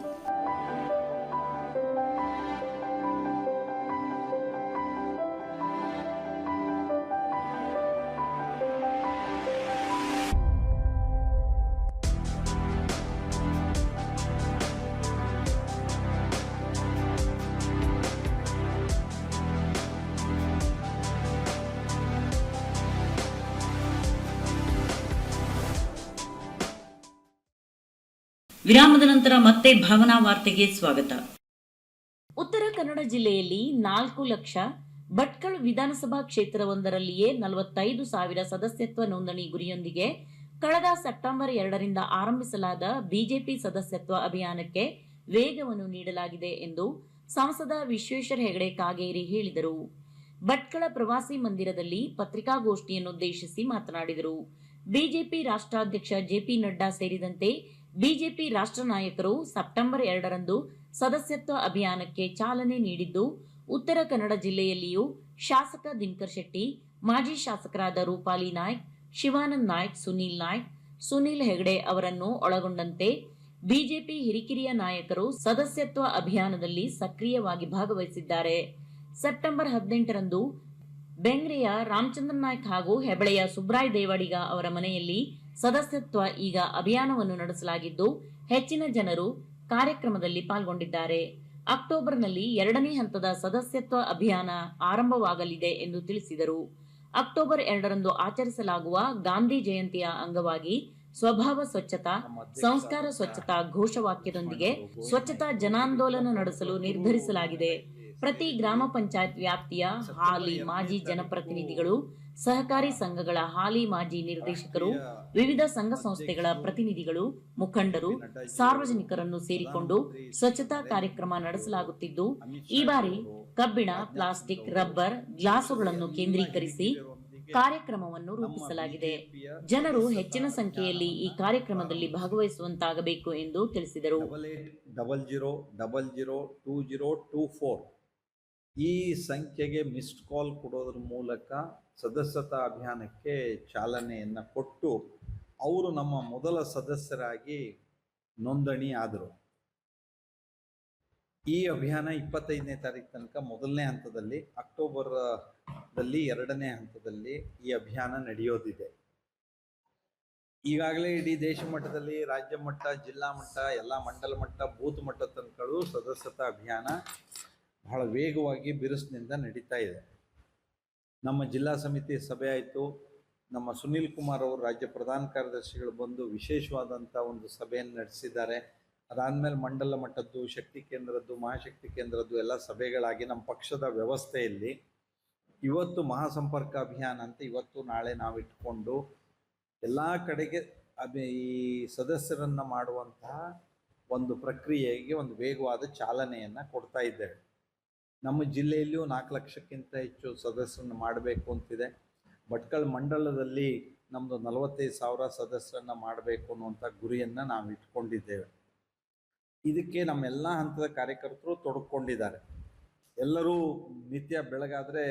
ವಿರಾಮದ ನಂತರ ಮತ್ತೆ ಭಾವನಾ ವಾರ್ತೆಗೆ ಸ್ವಾಗತ. ಉತ್ತರ ಕನ್ನಡ ಜಿಲ್ಲೆಯಲ್ಲಿ 4 ಲಕ್ಷ ಭಟ್ಕಳ ವಿಧಾನಸಭಾ ಕ್ಷೇತ್ರವೊಂದರಲ್ಲಿಯೇ 45,000 ಸದಸ್ಯತ್ವ ನೋಂದಣಿ ಗುರಿಯೊಂದಿಗೆ ಕಳೆದ ಸೆಪ್ಟೆಂಬರ್ 2ರಿಂದ ಆರಂಭಿಸಲಾದ ಬಿಜೆಪಿ ಸದಸ್ಯತ್ವ ಅಭಿಯಾನಕ್ಕೆ ವೇಗವನ್ನು ನೀಡಲಾಗಿದೆ ಎಂದು ಸಂಸದ ವಿಶ್ವೇಶ್ವರ ಹೆಗಡೆ ಕಾಗೇರಿ ಹೇಳಿದರು. ಭಟ್ಕಳ ಪ್ರವಾಸಿ ಮಂದಿರದಲ್ಲಿ ಪತ್ರಿಕಾಗೋಷ್ಠಿಯನ್ನುದ್ದೇಶಿಸಿ ಮಾತನಾಡಿದರು. ಬಿಜೆಪಿ ರಾಷ್ಟ್ರಾಧ್ಯಕ್ಷ ಜೆಪಿ ನಡ್ಡಾ ಸೇರಿದಂತೆ ಬಿಜೆಪಿ ರಾಷ್ಟ್ರ ನಾಯಕರು ಸೆಪ್ಟೆಂಬರ್ 2ರಂದು ಸದಸ್ಯತ್ವ ಅಭಿಯಾನಕ್ಕೆ ಚಾಲನೆ ನೀಡಿದ್ದು, ಉತ್ತರ ಕನ್ನಡ ಜಿಲ್ಲೆಯಲ್ಲಿಯೂ ಶಾಸಕ ದಿನಕರ್ ಶೆಟ್ಟಿ, ಮಾಜಿ ಶಾಸಕರಾದ ರೂಪಾಲಿ ನಾಯ್ಕ್, ಶಿವಾನಂದ್ ನಾಯ್ಕ್, ಸುನೀಲ್ ಹೆಗಡೆ ಅವರನ್ನು ಒಳಗೊಂಡಂತೆ ಬಿಜೆಪಿ ಹಿರಿಕಿರಿಯ ನಾಯಕರು ಸದಸ್ಯತ್ವ ಅಭಿಯಾನದಲ್ಲಿ ಸಕ್ರಿಯವಾಗಿ ಭಾಗವಹಿಸಿದ್ದಾರೆ. ಸೆಪ್ಟೆಂಬರ್ 18ರಂದು ಬೆಂಗ್ರೆಯ ರಾಮಚಂದ್ರ ನಾಯ್ಕ್ ಹಾಗೂ ಹೆಬಳೆಯ ಸುಬ್ರಾಯ್ ದೇವಾಡಿಗ ಅವರ ಮನೆಯಲ್ಲಿ ಸದಸ್ಯತ್ವ ಈಗ ಅಭಿಯಾನವನ್ನು ನಡೆಸಲಾಗಿದ್ದು, ಹೆಚ್ಚಿನ ಜನರು ಕಾರ್ಯಕ್ರಮದಲ್ಲಿ ಪಾಲ್ಗೊಂಡಿದ್ದಾರೆ. ಅಕ್ಟೋಬರ್ನಲ್ಲಿ 2ನೇ ಹಂತದ ಸದಸ್ಯತ್ವ ಅಭಿಯಾನ ಆರಂಭವಾಗಲಿದೆ ಎಂದು ತಿಳಿಸಿದರು. ಅಕ್ಟೋಬರ್ 2ರಂದು ಆಚರಿಸಲಾಗುವ ಗಾಂಧಿ ಜಯಂತಿಯ ಅಂಗವಾಗಿ ಸ್ವಭಾವ ಸ್ವಚ್ಛತಾ, ಸಂಸ್ಕಾರ ಸ್ವಚ್ಛತಾ ಘೋಷವಾಕ್ಯದೊಂದಿಗೆ ಸ್ವಚ್ಛತಾ ಜನಾಂದೋಲನ ನಡೆಸಲು ನಿರ್ಧರಿಸಲಾಗಿದೆ. ಪ್ರತಿ ಗ್ರಾಮ ಪಂಚಾಯತ್ ವ್ಯಾಪ್ತಿಯ ಹಾಲಿ ಮಾಜಿ ಜನಪ್ರತಿನಿಧಿಗಳು, ಸಹಕಾರಿ ಸಂಘಗಳ ಹಾಲಿ ಮಾಜಿ ನಿರ್ದೇಶಕರು, ವಿವಿಧ ಸಂಘ ಸಂಸ್ಥೆಗಳ ಪ್ರತಿನಿಧಿಗಳು, ಮುಖಂಡರು, ಸಾರ್ವಜನಿಕರನ್ನು ಸೇರಿಕೊಂಡು ಸ್ವಚ್ಛತಾ ಕಾರ್ಯಕ್ರಮ ನಡೆಸಲಾಗುತ್ತಿದ್ದು, ಈ ಬಾರಿ ಕಬ್ಬಿಣ, ಪ್ಲಾಸ್ಟಿಕ್, ರಬ್ಬರ್, ಗ್ಲಾಸುಗಳನ್ನು ಕೇಂದ್ರೀಕರಿಸಿ ಕಾರ್ಯಕ್ರಮವನ್ನು ರೂಪಿಸಲಾಗಿದೆ. ಜನರು ಹೆಚ್ಚಿನ ಸಂಖ್ಯೆಯಲ್ಲಿ ಈ ಕಾರ್ಯಕ್ರಮದಲ್ಲಿ ಭಾಗವಹಿಸುವಂತಾಗಬೇಕು ಎಂದು ತಿಳಿಸಿದರು. 8800002024 ಈ ಸಂಖ್ಯೆಗೆ ಮಿಸ್ಡ್ ಕಾಲ್ ಕೊಡೋದ್ರ ಮೂಲಕ ಸದಸ್ಯತಾ ಅಭಿಯಾನಕ್ಕೆ ಚಾಲನೆಯನ್ನು ಕೊಟ್ಟು ಅವರು ನಮ್ಮ ಮೊದಲ ಸದಸ್ಯರಾಗಿ ನೋಂದಣಿ ಆದರು. ಈ ಅಭಿಯಾನ 25ನೇ ತಾರೀಕು ತನಕ ಮೊದಲನೇ ಹಂತದಲ್ಲಿ, ಅಕ್ಟೋಬರ್ದಲ್ಲಿ 2ನೇ ಹಂತದಲ್ಲಿ ಈ ಅಭಿಯಾನ ನಡೆಯೋದಿದೆ. ಈಗಾಗಲೇ ಇಡೀ ದೇಶ ಮಟ್ಟದಲ್ಲಿ, ರಾಜ್ಯ ಮಟ್ಟ, ಜಿಲ್ಲಾ ಮಟ್ಟ, ಎಲ್ಲ ಮಂಡಲ ಮಟ್ಟ, ಬೂತ್ ಮಟ್ಟ ತನಕಗಳು ಸದಸ್ಯತಾ ಅಭಿಯಾನ ಬಹಳ ವೇಗವಾಗಿ ಬಿರುಸಿನಿಂದ ನಡೀತಾ ಇದೆ. ನಮ್ಮ ಜಿಲ್ಲಾ ಸಮಿತಿ ಸಭೆ ಆಯಿತು. ನಮ್ಮ ಸುನೀಲ್ ಕುಮಾರ್ ಅವರು ರಾಜ್ಯ ಪ್ರಧಾನ ಕಾರ್ಯದರ್ಶಿಗಳು ಬಂದು ವಿಶೇಷವಾದಂಥ ಒಂದು ಸಭೆಯನ್ನು ನಡೆಸಿದ್ದಾರೆ. ಅದಾದಮೇಲೆ ಮಂಡಲ ಮಟ್ಟದ್ದು, ಶಕ್ತಿ ಕೇಂದ್ರದ್ದು, ಮಹಾಶಕ್ತಿ ಕೇಂದ್ರದ್ದು ಎಲ್ಲ ಸಭೆಗಳಾಗಿ ನಮ್ಮ ಪಕ್ಷದ ವ್ಯವಸ್ಥೆಯಲ್ಲಿ ಇವತ್ತು ಮಹಾಸಂಪರ್ಕ ಅಭಿಯಾನ ಅಂತ ಇವತ್ತು ನಾಳೆ ನಾವು ಇಟ್ಕೊಂಡು ಎಲ್ಲ ಕಡೆಗೆ ಈ ಸದಸ್ಯರನ್ನು ಮಾಡುವಂತಹ ಒಂದು ಪ್ರಕ್ರಿಯೆಗೆ ಒಂದು ವೇಗವಾದ ಚಾಲನೆಯನ್ನು ಕೊಡ್ತಾ ಇದ್ದೇವೆ. ನಮ್ಮ ಜಿಲ್ಲೆಯಲ್ಲಿಯೂ 4 ಲಕ್ಷಕ್ಕಿಂತ ಹೆಚ್ಚು ಸದಸ್ಯರನ್ನು ಮಾಡಬೇಕು ಅಂತಿದೆ. ಭಟ್ಕಳ ಮಂಡಲದಲ್ಲಿ ನಮ್ಮದು 45,000 ಸದಸ್ಯರನ್ನು ಮಾಡಬೇಕು ಅನ್ನುವಂಥ ಗುರಿಯನ್ನು ನಾವು ಇಟ್ಕೊಂಡಿದ್ದೇವೆ. ಇದಕ್ಕೆ ನಮ್ಮೆಲ್ಲ ಹಂತದ ಕಾರ್ಯಕರ್ತರು ತೊಡಕೊಂಡಿದ್ದಾರೆ. ಎಲ್ಲರೂ ನಿತ್ಯ ಬೆಳಗಾದರೆ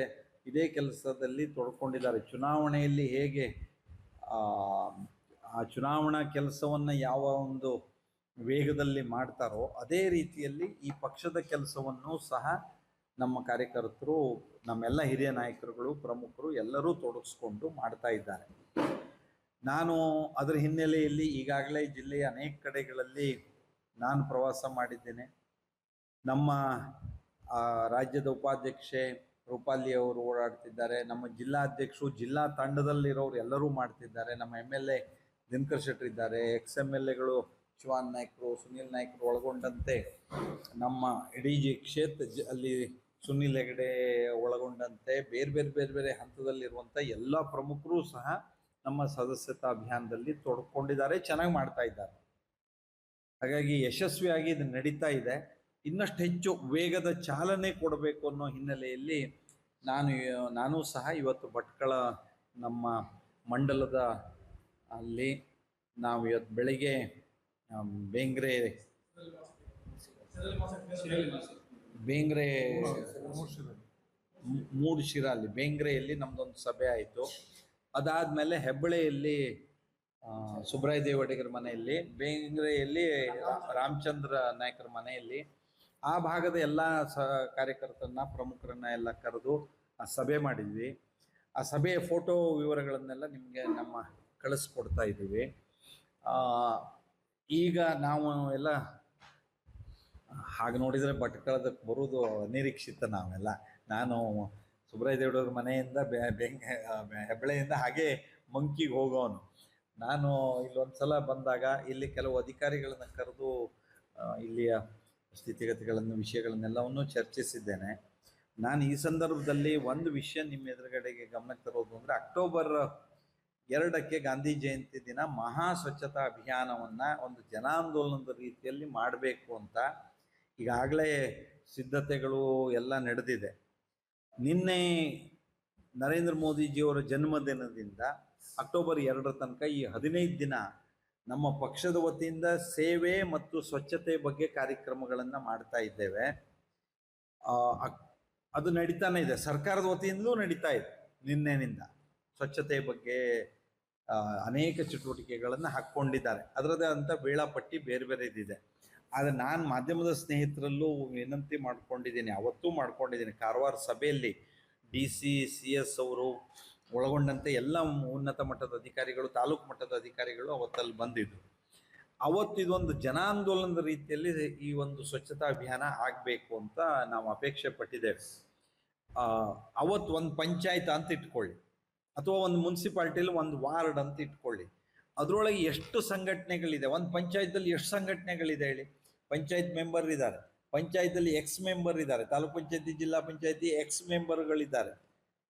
ಇದೇ ಕೆಲಸದಲ್ಲಿ ತೊಡ್ಕೊಂಡಿದ್ದಾರೆ. ಚುನಾವಣೆಯಲ್ಲಿ ಹೇಗೆ ಆ ಚುನಾವಣಾ ಕೆಲಸವನ್ನು ಯಾವ ಒಂದು ವೇಗದಲ್ಲಿ ಮಾಡ್ತಾರೋ ಅದೇ ರೀತಿಯಲ್ಲಿ ಈ ಪಕ್ಷದ ಕೆಲಸವನ್ನು ಸಹ ನಮ್ಮ ಕಾರ್ಯಕರ್ತರು, ನಮ್ಮೆಲ್ಲ ಹಿರಿಯ ನಾಯಕರುಗಳು, ಪ್ರಮುಖರು ಎಲ್ಲರೂ ತೊಡಗಿಸ್ಕೊಂಡು ಮಾಡ್ತಾ ಇದ್ದಾರೆ. ನಾನು ಅದರ ಹಿನ್ನೆಲೆಯಲ್ಲಿ ಈಗಾಗಲೇ ಜಿಲ್ಲೆಯ ಅನೇಕ ಕಡೆಗಳಲ್ಲಿ ನಾನು ಪ್ರವಾಸ ಮಾಡಿದ್ದೇನೆ. ನಮ್ಮ ರಾಜ್ಯದ ಉಪಾಧ್ಯಕ್ಷೆ ರೂಪಾಲಿ ಅವರು ಓಡಾಡ್ತಿದ್ದಾರೆ. ನಮ್ಮ ಜಿಲ್ಲಾಧ್ಯಕ್ಷರು, ಜಿಲ್ಲಾ ತಂಡದಲ್ಲಿರೋರು ಎಲ್ಲರೂ ಮಾಡ್ತಿದ್ದಾರೆ. ನಮ್ಮ MLA ದಿನಕರ್ ಶೆಟ್ಟಿ ಇದ್ದಾರೆ. XMLAಗಳು ಶಿವಾನ್ ನಾಯ್ಕರು, ಸುನೀಲ್ ನಾಯ್ಕರು ಒಳಗೊಂಡಂತೆ ನಮ್ಮ ಇಡೀ ಕ್ಷೇತ್ರ ಅಲ್ಲಿ ಸುನೀಲ್ ಹೆಗಡೆ ಒಳಗೊಂಡಂತೆ ಬೇರೆ ಬೇರೆ ಹಂತದಲ್ಲಿರುವಂಥ ಎಲ್ಲ ಪ್ರಮುಖರು ಸಹ ನಮ್ಮ ಸದಸ್ಯತಾ ಅಭಿಯಾನದಲ್ಲಿ ತೊಡ್ಕೊಂಡಿದ್ದಾರೆ, ಚೆನ್ನಾಗಿ ಮಾಡ್ತಾ ಇದ್ದಾರೆ. ಹಾಗಾಗಿ ಯಶಸ್ವಿಯಾಗಿ ಇದು ನಡೀತಾ ಇದೆ. ಇನ್ನಷ್ಟು ಹೆಚ್ಚು ವೇಗದ ಚಾಲನೆ ಕೊಡಬೇಕು ಅನ್ನೋ ಹಿನ್ನೆಲೆಯಲ್ಲಿ ನಾನು ಸಹ ಇವತ್ತು ಭಟ್ಕಳ ನಮ್ಮ ಮಂಡಲದ ಅಲ್ಲಿ ನಾವು ಇವತ್ತು ಬೆಳಿಗ್ಗೆ ಬೇಂಗ್ರೆ ಮೂಡುಶಿರಲ್ಲಿ ಬೇಂಗ್ರೆಯಲ್ಲಿ ನಮ್ಮದೊಂದು ಸಭೆ ಆಯಿತು. ಅದಾದಮೇಲೆ ಹೆಬ್ಬಳೆಯಲ್ಲಿ ಸುಬ್ರಾಯ್ ದೇವಾಡಿಗರ ಮನೆಯಲ್ಲಿ, ಬೇಂಗ್ರೆಯಲ್ಲಿ ರಾಮಚಂದ್ರ ನಾಯ್ಕರ ಮನೆಯಲ್ಲಿ ಆ ಭಾಗದ ಎಲ್ಲ ಕಾರ್ಯಕರ್ತರನ್ನ, ಪ್ರಮುಖರನ್ನ ಎಲ್ಲ ಕರೆದು ಆ ಸಭೆ ಮಾಡಿದ್ವಿ. ಆ ಸಭೆಯ ಫೋಟೋ ವಿವರಗಳನ್ನೆಲ್ಲ ನಿಮಗೆ ನಮ್ಮ ಕಳಿಸ್ಕೊಡ್ತಾ ಇದ್ದೀವಿ. ಈಗ ನಾವು ಎಲ್ಲ ಹಾಗೆ ನೋಡಿದರೆ ಭಟ್ಕಳದಕ್ಕೆ ಬರೋದು ಅನಿರೀಕ್ಷಿತ. ನಾನು ಸುಬ್ರಾಯ್ ದೇವಡವ್ರ ಮನೆಯಿಂದ ಹೆಬ್ಬಳೆಯಿಂದ ಹಾಗೆ ಮಂಕಿಗೆ ಹೋಗೋನು. ನಾನು ಇಲ್ಲೊಂದು ಸಲ ಬಂದಾಗ ಇಲ್ಲಿ ಕೆಲವು ಅಧಿಕಾರಿಗಳನ್ನು ಕರೆದು ಇಲ್ಲಿಯ ಸ್ಥಿತಿಗತಿಗಳನ್ನು, ವಿಷಯಗಳನ್ನೆಲ್ಲವನ್ನು ಚರ್ಚಿಸಿದ್ದೇನೆ. ನಾನು ಈ ಸಂದರ್ಭದಲ್ಲಿ ಒಂದು ವಿಷಯ ನಿಮ್ಮ ಎದುರುಗಡೆಗೆ ಗಮನಕ್ಕೆ ತರೋದು ಅಂದರೆ, ಅಕ್ಟೋಬರ್ 2ಕ್ಕೆ ಗಾಂಧಿ ಜಯಂತಿ ದಿನ ಮಹಾ ಸ್ವಚ್ಛತಾ ಅಭಿಯಾನವನ್ನು ಒಂದು ಜನಾಂದೋಲನದ ರೀತಿಯಲ್ಲಿ ಮಾಡಬೇಕು ಅಂತ ಈಗಾಗಲೇ ಸಿದ್ಧತೆಗಳು ಎಲ್ಲ ನಡೆದಿದೆ. ನಿನ್ನೆ ನರೇಂದ್ರ ಮೋದಿಜಿಯವರ ಜನ್ಮದಿನದಿಂದ ಅಕ್ಟೋಬರ್ 2 ತನಕ ಈ 15 ದಿನ ನಮ್ಮ ಪಕ್ಷದ ವತಿಯಿಂದ ಸೇವೆ ಮತ್ತು ಸ್ವಚ್ಛತೆ ಬಗ್ಗೆ ಕಾರ್ಯಕ್ರಮಗಳನ್ನು ಮಾಡ್ತಾ ಇದ್ದೇವೆ. ಅದು ನಡೀತಾನೆ ಇದೆ, ಸರ್ಕಾರದ ವತಿಯಿಂದಲೂ ನಡೀತಾ ಇದೆ. ನಿನ್ನೆನಿಂದ ಸ್ವಚ್ಛತೆ ಬಗ್ಗೆ ಅನೇಕ ಚಟುವಟಿಕೆಗಳನ್ನು ಹಾಕ್ಕೊಂಡಿದ್ದಾರೆ. ಅದರದೇ ಅಂತ ವೇಳಾಪಟ್ಟಿ ಬೇರೆ ಬೇರೆ ಇದಿದೆ. ಆದರೆ ನಾನು ಮಾಧ್ಯಮದ ಸ್ನೇಹಿತರಲ್ಲೂ ವಿನಂತಿ ಮಾಡ್ಕೊಂಡಿದ್ದೀನಿ, ಅವತ್ತೂ ಮಾಡ್ಕೊಂಡಿದ್ದೀನಿ. ಕಾರವಾರ ಸಭೆಯಲ್ಲಿ DC CS ಅವರು ಒಳಗೊಂಡಂತೆ ಎಲ್ಲ ಉನ್ನತ ಮಟ್ಟದ ಅಧಿಕಾರಿಗಳು, ತಾಲೂಕು ಮಟ್ಟದ ಅಧಿಕಾರಿಗಳು ಅವತ್ತಲ್ಲಿ ಬಂದಿದ್ದು. ಅವತ್ತು ಇದೊಂದು ಜನಾಂದೋಲನದ ರೀತಿಯಲ್ಲಿ ಈ ಒಂದು ಸ್ವಚ್ಛತಾ ಅಭಿಯಾನ ಆಗಬೇಕು ಅಂತ ನಾವು ಅಪೇಕ್ಷೆ ಪಟ್ಟಿದ್ದೇವೆ. ಅವತ್ತು ಒಂದು ಪಂಚಾಯತ್ ಅಂತ ಇಟ್ಕೊಳ್ಳಿ, ಅಥವಾ ಒಂದು ಮುನ್ಸಿಪಾಲ್ಟಿಯಲ್ಲಿ ಒಂದು ವಾರ್ಡ್ ಅಂತ ಇಟ್ಕೊಳ್ಳಿ. ಅದರೊಳಗೆ ಎಷ್ಟು ಸಂಘಟನೆಗಳಿದೆ? ಒಂದು ಪಂಚಾಯತಲ್ಲಿ ಎಷ್ಟು ಸಂಘಟನೆಗಳಿದೆ ಹೇಳಿ? ಪಂಚಾಯತ್ ಮೆಂಬರ್ ಇದ್ದಾರೆ, ಪಂಚಾಯತಲ್ಲಿ ಎಕ್ಸ್ ಮೆಂಬರ್ ಇದ್ದಾರೆ, ತಾಲೂಕು ಪಂಚಾಯತಿ, ಜಿಲ್ಲಾ ಪಂಚಾಯತಿ ಎಕ್ಸ್ ಮೆಂಬರ್ಗಳಿದ್ದಾರೆ,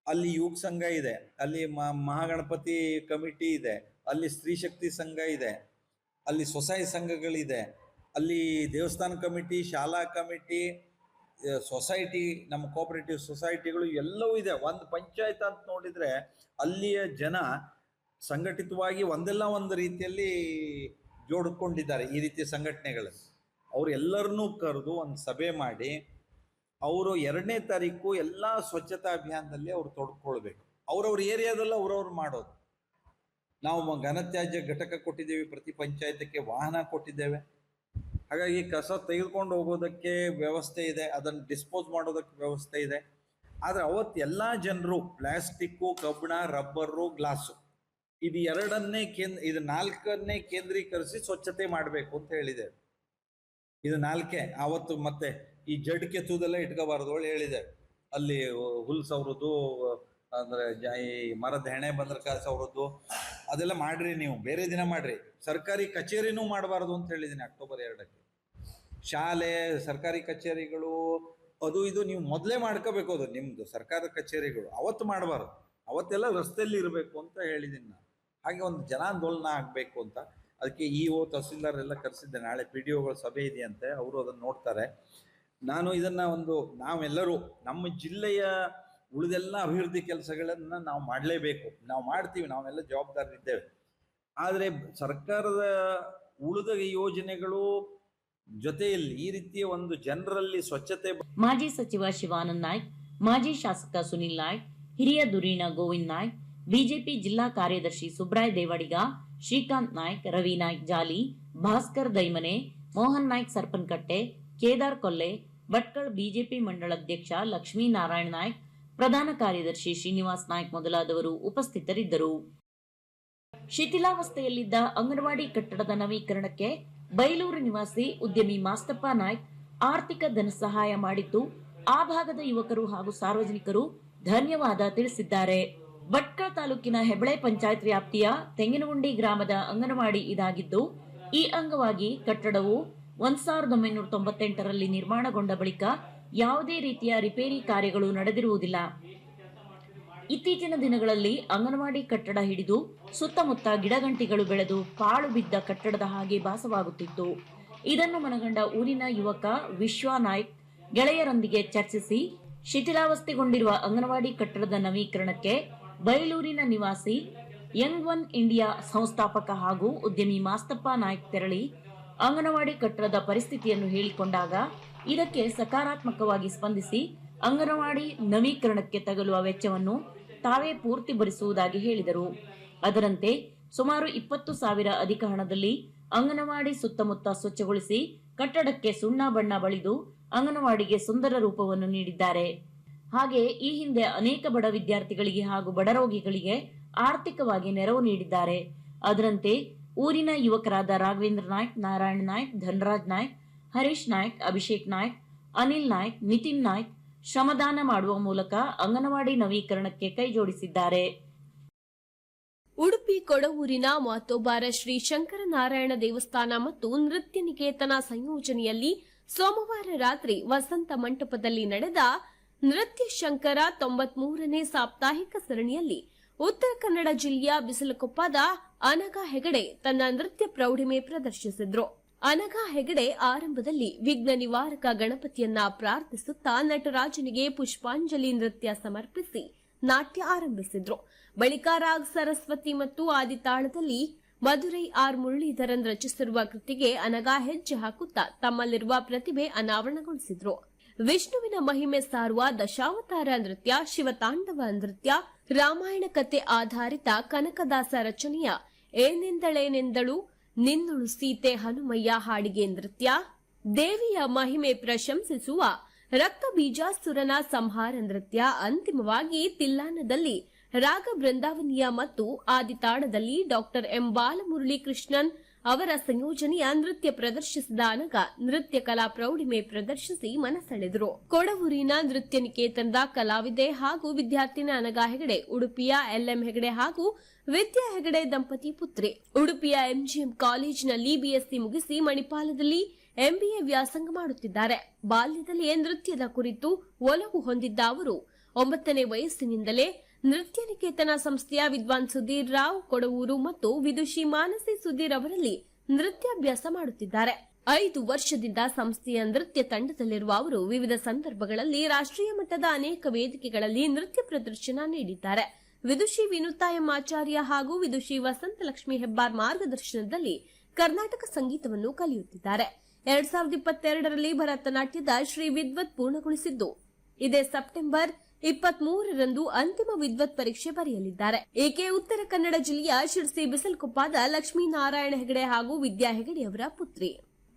ಅಲ್ಲಿ ಯುವಕ ಸಂಘ ಇದೆ, ಅಲ್ಲಿ ಮಹಾಗಣಪತಿ ಕಮಿಟಿ ಇದೆ, ಅಲ್ಲಿ ಸ್ತ್ರೀ ಶಕ್ತಿ ಸಂಘ ಇದೆ, ಅಲ್ಲಿ ಸ್ವಸಹಾಯ ಸಂಘಗಳಿದೆ, ಅಲ್ಲಿ ದೇವಸ್ಥಾನ ಕಮಿಟಿ, ಶಾಲಾ ಕಮಿಟಿ, ಸೊಸೈಟಿ, ನಮ್ಮ ಕೋಆಪರೇಟಿವ್ ಸೊಸೈಟಿಗಳು ಎಲ್ಲವೂ ಇದೆ. ಒಂದು ಪಂಚಾಯತ್ ಅಂತ ನೋಡಿದರೆ ಅಲ್ಲಿಯ ಜನ ಸಂಘಟಿತವಾಗಿ ಒಂದೆಲ್ಲ ಒಂದು ರೀತಿಯಲ್ಲಿ ಜೋಡಿಕೊಂಡಿದ್ದಾರೆ ಈ ರೀತಿಯ ಸಂಘಟನೆಗಳಲ್ಲಿ. ಅವರು ಎಲ್ಲರನ್ನೂ ಕರೆದು ಒಂದು ಸಭೆ ಮಾಡಿ ಅವರು 2ನೇ ತಾರೀಕು ಎಲ್ಲ ಸ್ವಚ್ಛತಾ ಅಭಿಯಾನದಲ್ಲಿ ಅವರು ತೊಡ್ಕೊಳ್ಬೇಕು. ಅವ್ರವ್ರ ಏರಿಯಾದಲ್ಲೂ ಅವ್ರವ್ರು ಮಾಡೋದು. ನಾವು ಘನತ್ಯಾಜ್ಯ ಘಟಕ ಕೊಟ್ಟಿದ್ದೇವೆ, ಪ್ರತಿ ಪಂಚಾಯತಕ್ಕೆ ವಾಹನ ಕೊಟ್ಟಿದ್ದೇವೆ. ಹಾಗಾಗಿ ಕಸ ತೆಗೆದುಕೊಂಡು ಹೋಗೋದಕ್ಕೆ ವ್ಯವಸ್ಥೆ ಇದೆ, ಅದನ್ನು ಡಿಸ್ಪೋಸ್ ಮಾಡೋದಕ್ಕೆ ವ್ಯವಸ್ಥೆ ಇದೆ. ಆದರೆ ಅವತ್ತು ಎಲ್ಲ ಜನರು ಪ್ಲಾಸ್ಟಿಕ್ಕು, ಕಬ್ಬಿಣ, ರಬ್ಬರು, ಗ್ಲಾಸು ಇದು 2ನ್ನೇ ಇದು 4ನ್ನೇ ಕೇಂದ್ರೀಕರಿಸಿ ಸ್ವಚ್ಛತೆ ಮಾಡಬೇಕು ಅಂತ ಹೇಳಿದ್ದೇವೆ. ಇದು 4 ಅವತ್ತು. ಮತ್ತೆ ಈ ಜಡ್ ಕೆತ್ತುದೆಲ್ಲ ಇಟ್ಕೋಬಾರ್ದು ಹೇಳಿದ್ದೇವೆ. ಅಲ್ಲಿ ಹುಲ್ಲು ಸವರೋದು, ಅಂದರೆ ಈ ಮರದ ಹೆಣೆ ಬಂದ್ರೆ ಸವರೋದು ಅದೆಲ್ಲ ಮಾಡ್ರಿ, ನೀವು ಬೇರೆ ದಿನ ಮಾಡ್ರಿ. ಸರ್ಕಾರಿ ಕಚೇರಿನೂ ಮಾಡಬಾರ್ದು ಅಂತ ಹೇಳಿದ್ದೀನಿ ಅಕ್ಟೋಬರ್ 2ಕ್ಕೆ. ಶಾಲೆ, ಸರ್ಕಾರಿ ಕಚೇರಿಗಳು ಅದು ಇದು ನೀವು ಮೊದಲೇ ಮಾಡ್ಕೋಬೇಕು. ಅದು ನಿಮ್ಮದು ಸರ್ಕಾರದ ಕಚೇರಿಗಳು ಅವತ್ತು ಮಾಡಬಾರ್ದು, ಅವತ್ತೆಲ್ಲ ರಸ್ತೆಯಲ್ಲಿ ಇರಬೇಕು ಅಂತ ಹೇಳಿದ್ದೀನಿ ನಾನು. ಹಾಗೆ ಒಂದು ಜನಾಂದೋಲನ ಆಗಬೇಕು ಅಂತ ಅದಕ್ಕೆ EO, ತಹಸೀಲ್ದಾರ್ ಎಲ್ಲ ಕರೆಸಿದ್ದೆ. ನಾಳೆ PDOಗಳ ಸಭೆ ಇದೆಯಂತೆ, ಅವರು ಅದನ್ನು ನೋಡ್ತಾರೆ. ನಾನು ಇದನ್ನು ನಾವೆಲ್ಲರೂ ನಮ್ಮ ಜಿಲ್ಲೆಯ ಉಳಿದೆಲ್ಲ ಅಭಿವೃದ್ಧಿ ಕೆಲಸಗಳನ್ನು ನಾವು ಮಾಡಲೇಬೇಕು, ನಾವು ಮಾಡ್ತೀವಿ, ನಾವೆಲ್ಲ ಜವಾಬ್ದಾರರಿದ್ದೇವೆ. ಆದರೆ ಸರ್ಕಾರದ ಉಳಿದ ಯೋಜನೆಗಳು ಜೊತೆಯಲ್ಲಿ ಈ ರೀತಿಯ ಒಂದು ಜನರಲ್ಲಿ ಸ್ವಚ್ಛತೆ. ಮಾಜಿ ಸಚಿವ ಶಿವಾನಂದ್ ನಾಯ್ಕ್, ಮಾಜಿ ಶಾಸಕ ಸುನಿಲ್ ನಾಯ್ಕ್, ಹಿರಿಯ ಧುರೀಣ ಗೋವಿಂದ್ ನಾಯ್ಕ್, ಬಿಜೆಪಿ ಜಿಲ್ಲಾ ಕಾರ್ಯದರ್ಶಿ ಸುಬ್ರಾಯ್ ದೇವಾಡಿಗ, ಶ್ರೀಕಾಂತ್ ನಾಯ್ಕ್, ರವಿ ನಾಯ್ಕ್ ಜಾಲಿ, ಭಾಸ್ಕರ್ ದೈಮನೆ, ಮೋಹನ್ ನಾಯ್ಕ್ ಸರ್ಪನ್ಕಟ್ಟೆ, ಕೇದಾರ್ ಕೊಲ್ಲೆ, ಭಟ್ಕಳ ಬಿಜೆಪಿ ಮಂಡಳಾಧ್ಯಕ್ಷ ಲಕ್ಷ್ಮೀನಾರಾಯಣ ನಾಯ್ಕ್, ಪ್ರಧಾನ ಕಾರ್ಯದರ್ಶಿ ಶ್ರೀನಿವಾಸ್ ನಾಯ್ಕ್ ಮೊದಲಾದವರು ಉಪಸ್ಥಿತರಿದ್ದರು. ಶಿಥಿಲಾವಸ್ಥೆಯಲ್ಲಿದ್ದ ಅಂಗನವಾಡಿ ಕಟ್ಟಡದ ನವೀಕರಣಕ್ಕೆ ಬೈಲೂರು ನಿವಾಸಿ ಉದ್ಯಮಿ ಮಾಸ್ತಪ್ಪ ನಾಯ್ಕ್ ಆರ್ಥಿಕ ಧನ ಸಹಾಯ ಮಾಡಿದ್ದು ಆ ಭಾಗದ ಯುವಕರು ಹಾಗೂ ಸಾರ್ವಜನಿಕರು ಧನ್ಯವಾದ ತಿಳಿಸಿದ್ದಾರೆ. ಭಟ್ಕಳ ತಾಲೂಕಿನ ಹೆಬಳೆ ಪಂಚಾಯತ್ ವ್ಯಾಪ್ತಿಯ ತೆಂಗಿನಗುಂಡಿ ಗ್ರಾಮದ ಅಂಗನವಾಡಿ ಇದಾಗಿದ್ದು, ಈ ಅಂಗವಾಗಿ ಕಟ್ಟಡವು 1998ರಲ್ಲಿ ನಿರ್ಮಾಣಗೊಂಡ ಬಳಿಕ ಯಾವುದೇ ರೀತಿಯ ರಿಪೇರಿ ಕಾರ್ಯಗಳು ನಡೆದಿರುವುದಿಲ್ಲ. ಇತ್ತೀಚಿನ ದಿನಗಳಲ್ಲಿ ಅಂಗನವಾಡಿ ಕಟ್ಟಡ ಹಿಡಿದು ಸುತ್ತಮುತ್ತ ಗಿಡಗಂಟಿಗಳು ಬೆಳೆದು ಪಾಳು ಬಿದ್ದ ಕಟ್ಟಡದ ಹಾಗೆ ಭಾಸವಾಗುತ್ತಿತ್ತು. ಇದನ್ನು ಮನಗಂಡ ಊರಿನ ಯುವಕ ವಿಶ್ವ ನಾಯ್ಕ್ ಗೆಳೆಯರೊಂದಿಗೆ ಚರ್ಚಿಸಿ ಶಿಥಿಲಾವಸ್ಥೆಗೊಂಡಿರುವ ಅಂಗನವಾಡಿ ಕಟ್ಟಡದ ನವೀಕರಣಕ್ಕೆ ಬೈಲೂರಿನ ನಿವಾಸಿ ಯಂಗ್ ಒನ್ ಇಂಡಿಯಾ ಸಂಸ್ಥಾಪಕ ಹಾಗೂ ಉದ್ಯಮಿ ಮಾಸ್ತಪ್ಪ ನಾಯ್ಕ್ ತೆರಳಿ ಅಂಗನವಾಡಿ ಕಟ್ಟಡದ ಪರಿಸ್ಥಿತಿಯನ್ನು ಹೇಳಿಕೊಂಡಾಗ ಇದಕ್ಕೆ ಸಕಾರಾತ್ಮಕವಾಗಿ ಸ್ಪಂದಿಸಿ ಅಂಗನವಾಡಿ ನವೀಕರಣಕ್ಕೆ ತಗಲುವ ವೆಚ್ಚವನ್ನು ತಾವೇ ಪೂರ್ತಿ ಭರಿಸುವುದಾಗಿ ಹೇಳಿದರು. ಅದರಂತೆ ಸುಮಾರು 20,000 ಅಧಿಕ ಹಣದಲ್ಲಿ ಅಂಗನವಾಡಿ ಸುತ್ತಮುತ್ತ ಸ್ವಚ್ಛಗೊಳಿಸಿ ಕಟ್ಟಡಕ್ಕೆ ಸುಣ್ಣ ಬಣ್ಣ ಬಳಿದು ಅಂಗನವಾಡಿಗೆ ಸುಂದರ ರೂಪವನ್ನು ನೀಡಿದ್ದಾರೆ. ಹಾಗೆ ಈ ಹಿಂದೆ ಅನೇಕ ಬಡ ವಿದ್ಯಾರ್ಥಿಗಳಿಗೆ ಹಾಗೂ ಬಡ ರೋಗಿಗಳಿಗೆ ಆರ್ಥಿಕವಾಗಿ ನೆರವು ನೀಡಿದ್ದಾರೆ. ಅದರಂತೆ ಊರಿನ ಯುವಕರಾದ ರಾಘವೇಂದ್ರ ನಾಯ್ಕ್, ನಾರಾಯಣ ನಾಯ್ಕ್, ಧನರಾಜ್ ನಾಯ್ಕ್, ಹರೀಶ್ ನಾಯ್ಕ್, ಅಭಿಷೇಕ್ ನಾಯ್ಕ್, ಅನಿಲ್ ನಾಯ್ಕ್, ನಿತಿನ್ ನಾಯ್ಕ್ ಶ್ರಮದಾನ ಮಾಡುವ ಮೂಲಕ ಅಂಗನವಾಡಿ ನವೀಕರಣಕ್ಕೆ ಕೈಜೋಡಿಸಿದ್ದಾರೆ. ಉಡುಪಿ ಕೊಡವೂರಿನ ಮಹತೋಬಾರ ಶ್ರೀ ಶಂಕರನಾರಾಯಣ ದೇವಸ್ಥಾನ ಮತ್ತು ನೃತ್ಯ ನಿಕೇತನ ಸಂಯೋಜನೆಯಲ್ಲಿ ಸೋಮವಾರ ರಾತ್ರಿ ವಸಂತ ಮಂಟಪದಲ್ಲಿ ನಡೆದ ನೃತ್ಯ ಶಂಕರ 93ನೇ ಸಾಪ್ತಾಹಿಕ ಸರಣಿಯಲ್ಲಿ ಉತ್ತರ ಕನ್ನಡ ಜಿಲ್ಲೆಯ ಬಿಸಲಕೊಪ್ಪದ ಅನಘಾ ಹೆಗಡೆ ತನ್ನ ನೃತ್ಯ ಪ್ರೌಢಿಮೆ ಪ್ರದರ್ಶಿಸಿದ್ರು. ಅನಘಾ ಹೆಗಡೆ ಆರಂಭದಲ್ಲಿ ವಿಘ್ನ ನಿವಾರಕ ಗಣಪತಿಯನ್ನ ಪ್ರಾರ್ಥಿಸುತ್ತಾ ನಟರಾಜನಿಗೆ ಪುಷ್ಪಾಂಜಲಿ ನೃತ್ಯ ಸಮರ್ಪಿಸಿ ನಾಟ್ಯ ಆರಂಭಿಸಿದ್ರು. ಬಳಿಕ ರಾಗ್ ಸರಸ್ವತಿ ಮತ್ತು ಆದಿತಾಳದಲ್ಲಿ ಮಧುರೈ ಆರ್ ಮುರಳೀಧರನ್ ರಚಿಸಿರುವ ಕೃತಿಗೆ ಅನಘಾ ಹೆಜ್ಜೆ ಹಾಕುತ್ತಾ ತಮ್ಮಲ್ಲಿರುವ ಪ್ರತಿಭೆ ಅನಾವರಣಗೊಳಿಸಿದ್ರು. ವಿಷ್ಣುವಿನ ಮಹಿಮೆ ಸಾರುವ ದಶಾವತಾರ ನೃತ್ಯ, ಶಿವತಾಂಡವ ನೃತ್ಯ, ರಾಮಾಯಣ ಕತೆ ಆಧಾರಿತ ಕನಕದಾಸ ರಚನೆಯ ಏನೆಂದಳೇನೆಂದಳು, ನಿನ್ನಳು ಸೀತೆ ಹನುಮಯ್ಯ ಹಾಡಿಗೆ ನೃತ್ಯ, ದೇವಿಯ ಮಹಿಮೆ ಪ್ರಶಂಸಿಸುವ ರಕ್ತ ಬೀಜಾಸುರನ ಸಂಹಾರ ನೃತ್ಯ, ಅಂತಿಮವಾಗಿ ತಿಲ್ಲಾನದಲ್ಲಿ ರಾಗ ಬೃಂದಾವನಿಯ ಮತ್ತು ಆದಿತಾಳದಲ್ಲಿ ಡಾಕ್ಟರ್ ಎಂ ಬಾಲಮುರಳಿ ಕೃಷ್ಣನ್ ಅವರ ಸಂಯೋಜನೆಯ ನೃತ್ಯ ಪ್ರದರ್ಶಿಸಿದ ಅನಘಾ ನೃತ್ಯ ಕಲಾ ಪ್ರೌಢಿಮೆ ಪ್ರದರ್ಶಿಸಿ ಮನಸೆಳೆದರು. ಕೊಡವೂರಿನ ನೃತ್ಯ ನಿಕೇತನದ ಕಲಾವಿದೆ ಹಾಗೂ ವಿದ್ಯಾರ್ಥಿನಿ ಅನಘಾ ಹೆಗಡೆ ಉಡುಪಿಯ ಎಲ್ಎಂ ಹೆಗಡೆ ಹಾಗೂ ವಿದ್ಯಾ ಹೆಗಡೆ ದಂಪತಿ ಪುತ್ರಿ. ಉಡುಪಿಯ ಎಂಜಿಎಂ ಕಾಲೇಜಿನಲ್ಲಿ ಬಿಎಸ್ಸಿ ಮುಗಿಸಿ ಮಣಿಪಾಲದಲ್ಲಿ ಎಂಬಿಎ ವ್ಯಾಸಂಗ ಮಾಡುತ್ತಿದ್ದಾರೆ. ಬಾಲ್ಯದಲ್ಲಿಯೇ ನೃತ್ಯದ ಕುರಿತು ಒಲವು ಹೊಂದಿದ್ದ ಅವರು 9ನೇ ವಯಸ್ಸಿನಿಂದಲೇ ನೃತ್ಯ ನಿಕೇತನ ಸಂಸ್ಥೆಯ ವಿದ್ವಾನ್ ಸುಧೀರ್ ರಾವ್ ಕೊಡವೂರು ಮತ್ತು ವಿದುಷಿ ಮಾನಸಿ ಸುಧೀರ್ ಅವರಲ್ಲಿ ನೃತ್ಯಾಭ್ಯಾಸ ಮಾಡುತ್ತಿದ್ದಾರೆ. 5 ವರ್ಷದಿಂದ ಸಂಸ್ಥೆಯ ನೃತ್ಯ ತಂಡದಲ್ಲಿರುವ ಅವರು ವಿವಿಧ ಸಂದರ್ಭಗಳಲ್ಲಿ ರಾಷ್ಟ್ರೀಯ ಮಟ್ಟದ ಅನೇಕ ವೇದಿಕೆಗಳಲ್ಲಿ ನೃತ್ಯ ಪ್ರದರ್ಶನ ನೀಡಿದ್ದಾರೆ. ವಿದುಷಿ ವಿನುತಾ ಎಂ ಆಚಾರ್ಯ ಹಾಗೂ ವಿದುಷಿ ವಸಂತಲಕ್ಷ್ಮಿ ಹೆಬ್ಬಾರ್ ಮಾರ್ಗದರ್ಶನದಲ್ಲಿ ಕರ್ನಾಟಕ ಸಂಗೀತವನ್ನು ಕಲಿಯುತ್ತಿದ್ದಾರೆ. 2022ರಲ್ಲಿ ಭರತನಾಟ್ಯದ ಶ್ರೀ ವಿದ್ವತ್ ಪೂರ್ಣಗೊಳಿಸಿದ್ದು, ಇದೇ ಸೆಪ್ಟೆಂಬರ್ 23ರಂದು ಅಂತಿಮ ವಿದ್ವತ್ ಪರೀಕ್ಷೆ ಬರೆಯಲಿದ್ದಾರೆ. ಈಕೆ ಉತ್ತರ ಕನ್ನಡ ಜಿಲ್ಲೆಯ ಶಿರ್ಸಿ ಬಿಸಲಕೊಪ್ಪದ ಲಕ್ಷ್ಮೀನಾರಾಯಣ ಹೆಗಡೆ ಹಾಗೂ ವಿದ್ಯಾ ಹೆಗಡೆಯವರ ಪುತ್ರಿ.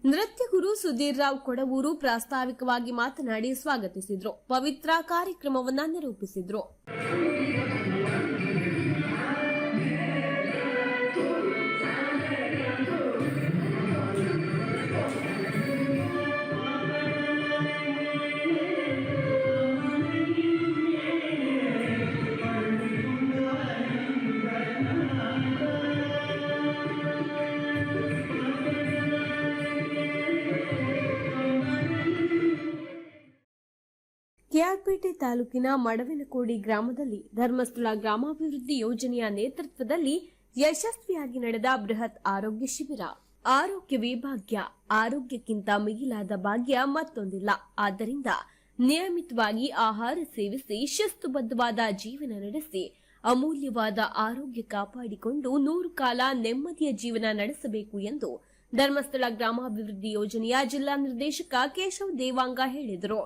ನೃತ್ಯ ಗುರು ಸುಧೀರ್ ರಾವ್ ಕೊಡವೂರು ಪ್ರಾಸ್ತಾವಿಕವಾಗಿ ಮಾತನಾಡಿ ಸ್ವಾಗತಿಸಿದ್ರು. ಪವಿತ್ರ ಕಾರ್ಯಕ್ರಮವನ್ನು ನಿರೂಪಿಸಿದ್ರು. ಕೆಆರ್ಪೇಟೆ ತಾಲೂಕಿನ ಮಡವಿನಕೋಡಿ ಗ್ರಾಮದಲ್ಲಿ ಧರ್ಮಸ್ಥಳ ಗ್ರಾಮಾಭಿವೃದ್ಧಿ ಯೋಜನೆಯ ನೇತೃತ್ವದಲ್ಲಿ ಯಶಸ್ವಿಯಾಗಿ ನಡೆದ ಬೃಹತ್ ಆರೋಗ್ಯ ಶಿಬಿರ. ಆರೋಗ್ಯವೇ ಭಾಗ್ಯ, ಆರೋಗ್ಯಕ್ಕಿಂತ ಮಿಗಿಲಾದ ಭಾಗ್ಯ ಮತ್ತೊಂದಿಲ್ಲ. ಆದ್ದರಿಂದ ನಿಯಮಿತವಾಗಿ ಆಹಾರ ಸೇವಿಸಿ ಶಿಸ್ತುಬದ್ಧವಾದ ಜೀವನ ನಡೆಸಿ ಅಮೂಲ್ಯವಾದ ಆರೋಗ್ಯ ಕಾಪಾಡಿಕೊಂಡು 100 ಕಾಲ ನೆಮ್ಮದಿಯ ಜೀವನ ನಡೆಸಬೇಕು ಎಂದು ಧರ್ಮಸ್ಥಳ ಗ್ರಾಮಾಭಿವೃದ್ಧಿ ಯೋಜನೆಯ ಜಿಲ್ಲಾ ನಿರ್ದೇಶಕ ಕೇಶವ್ ದೇವಾಂಗ ಹೇಳಿದರು.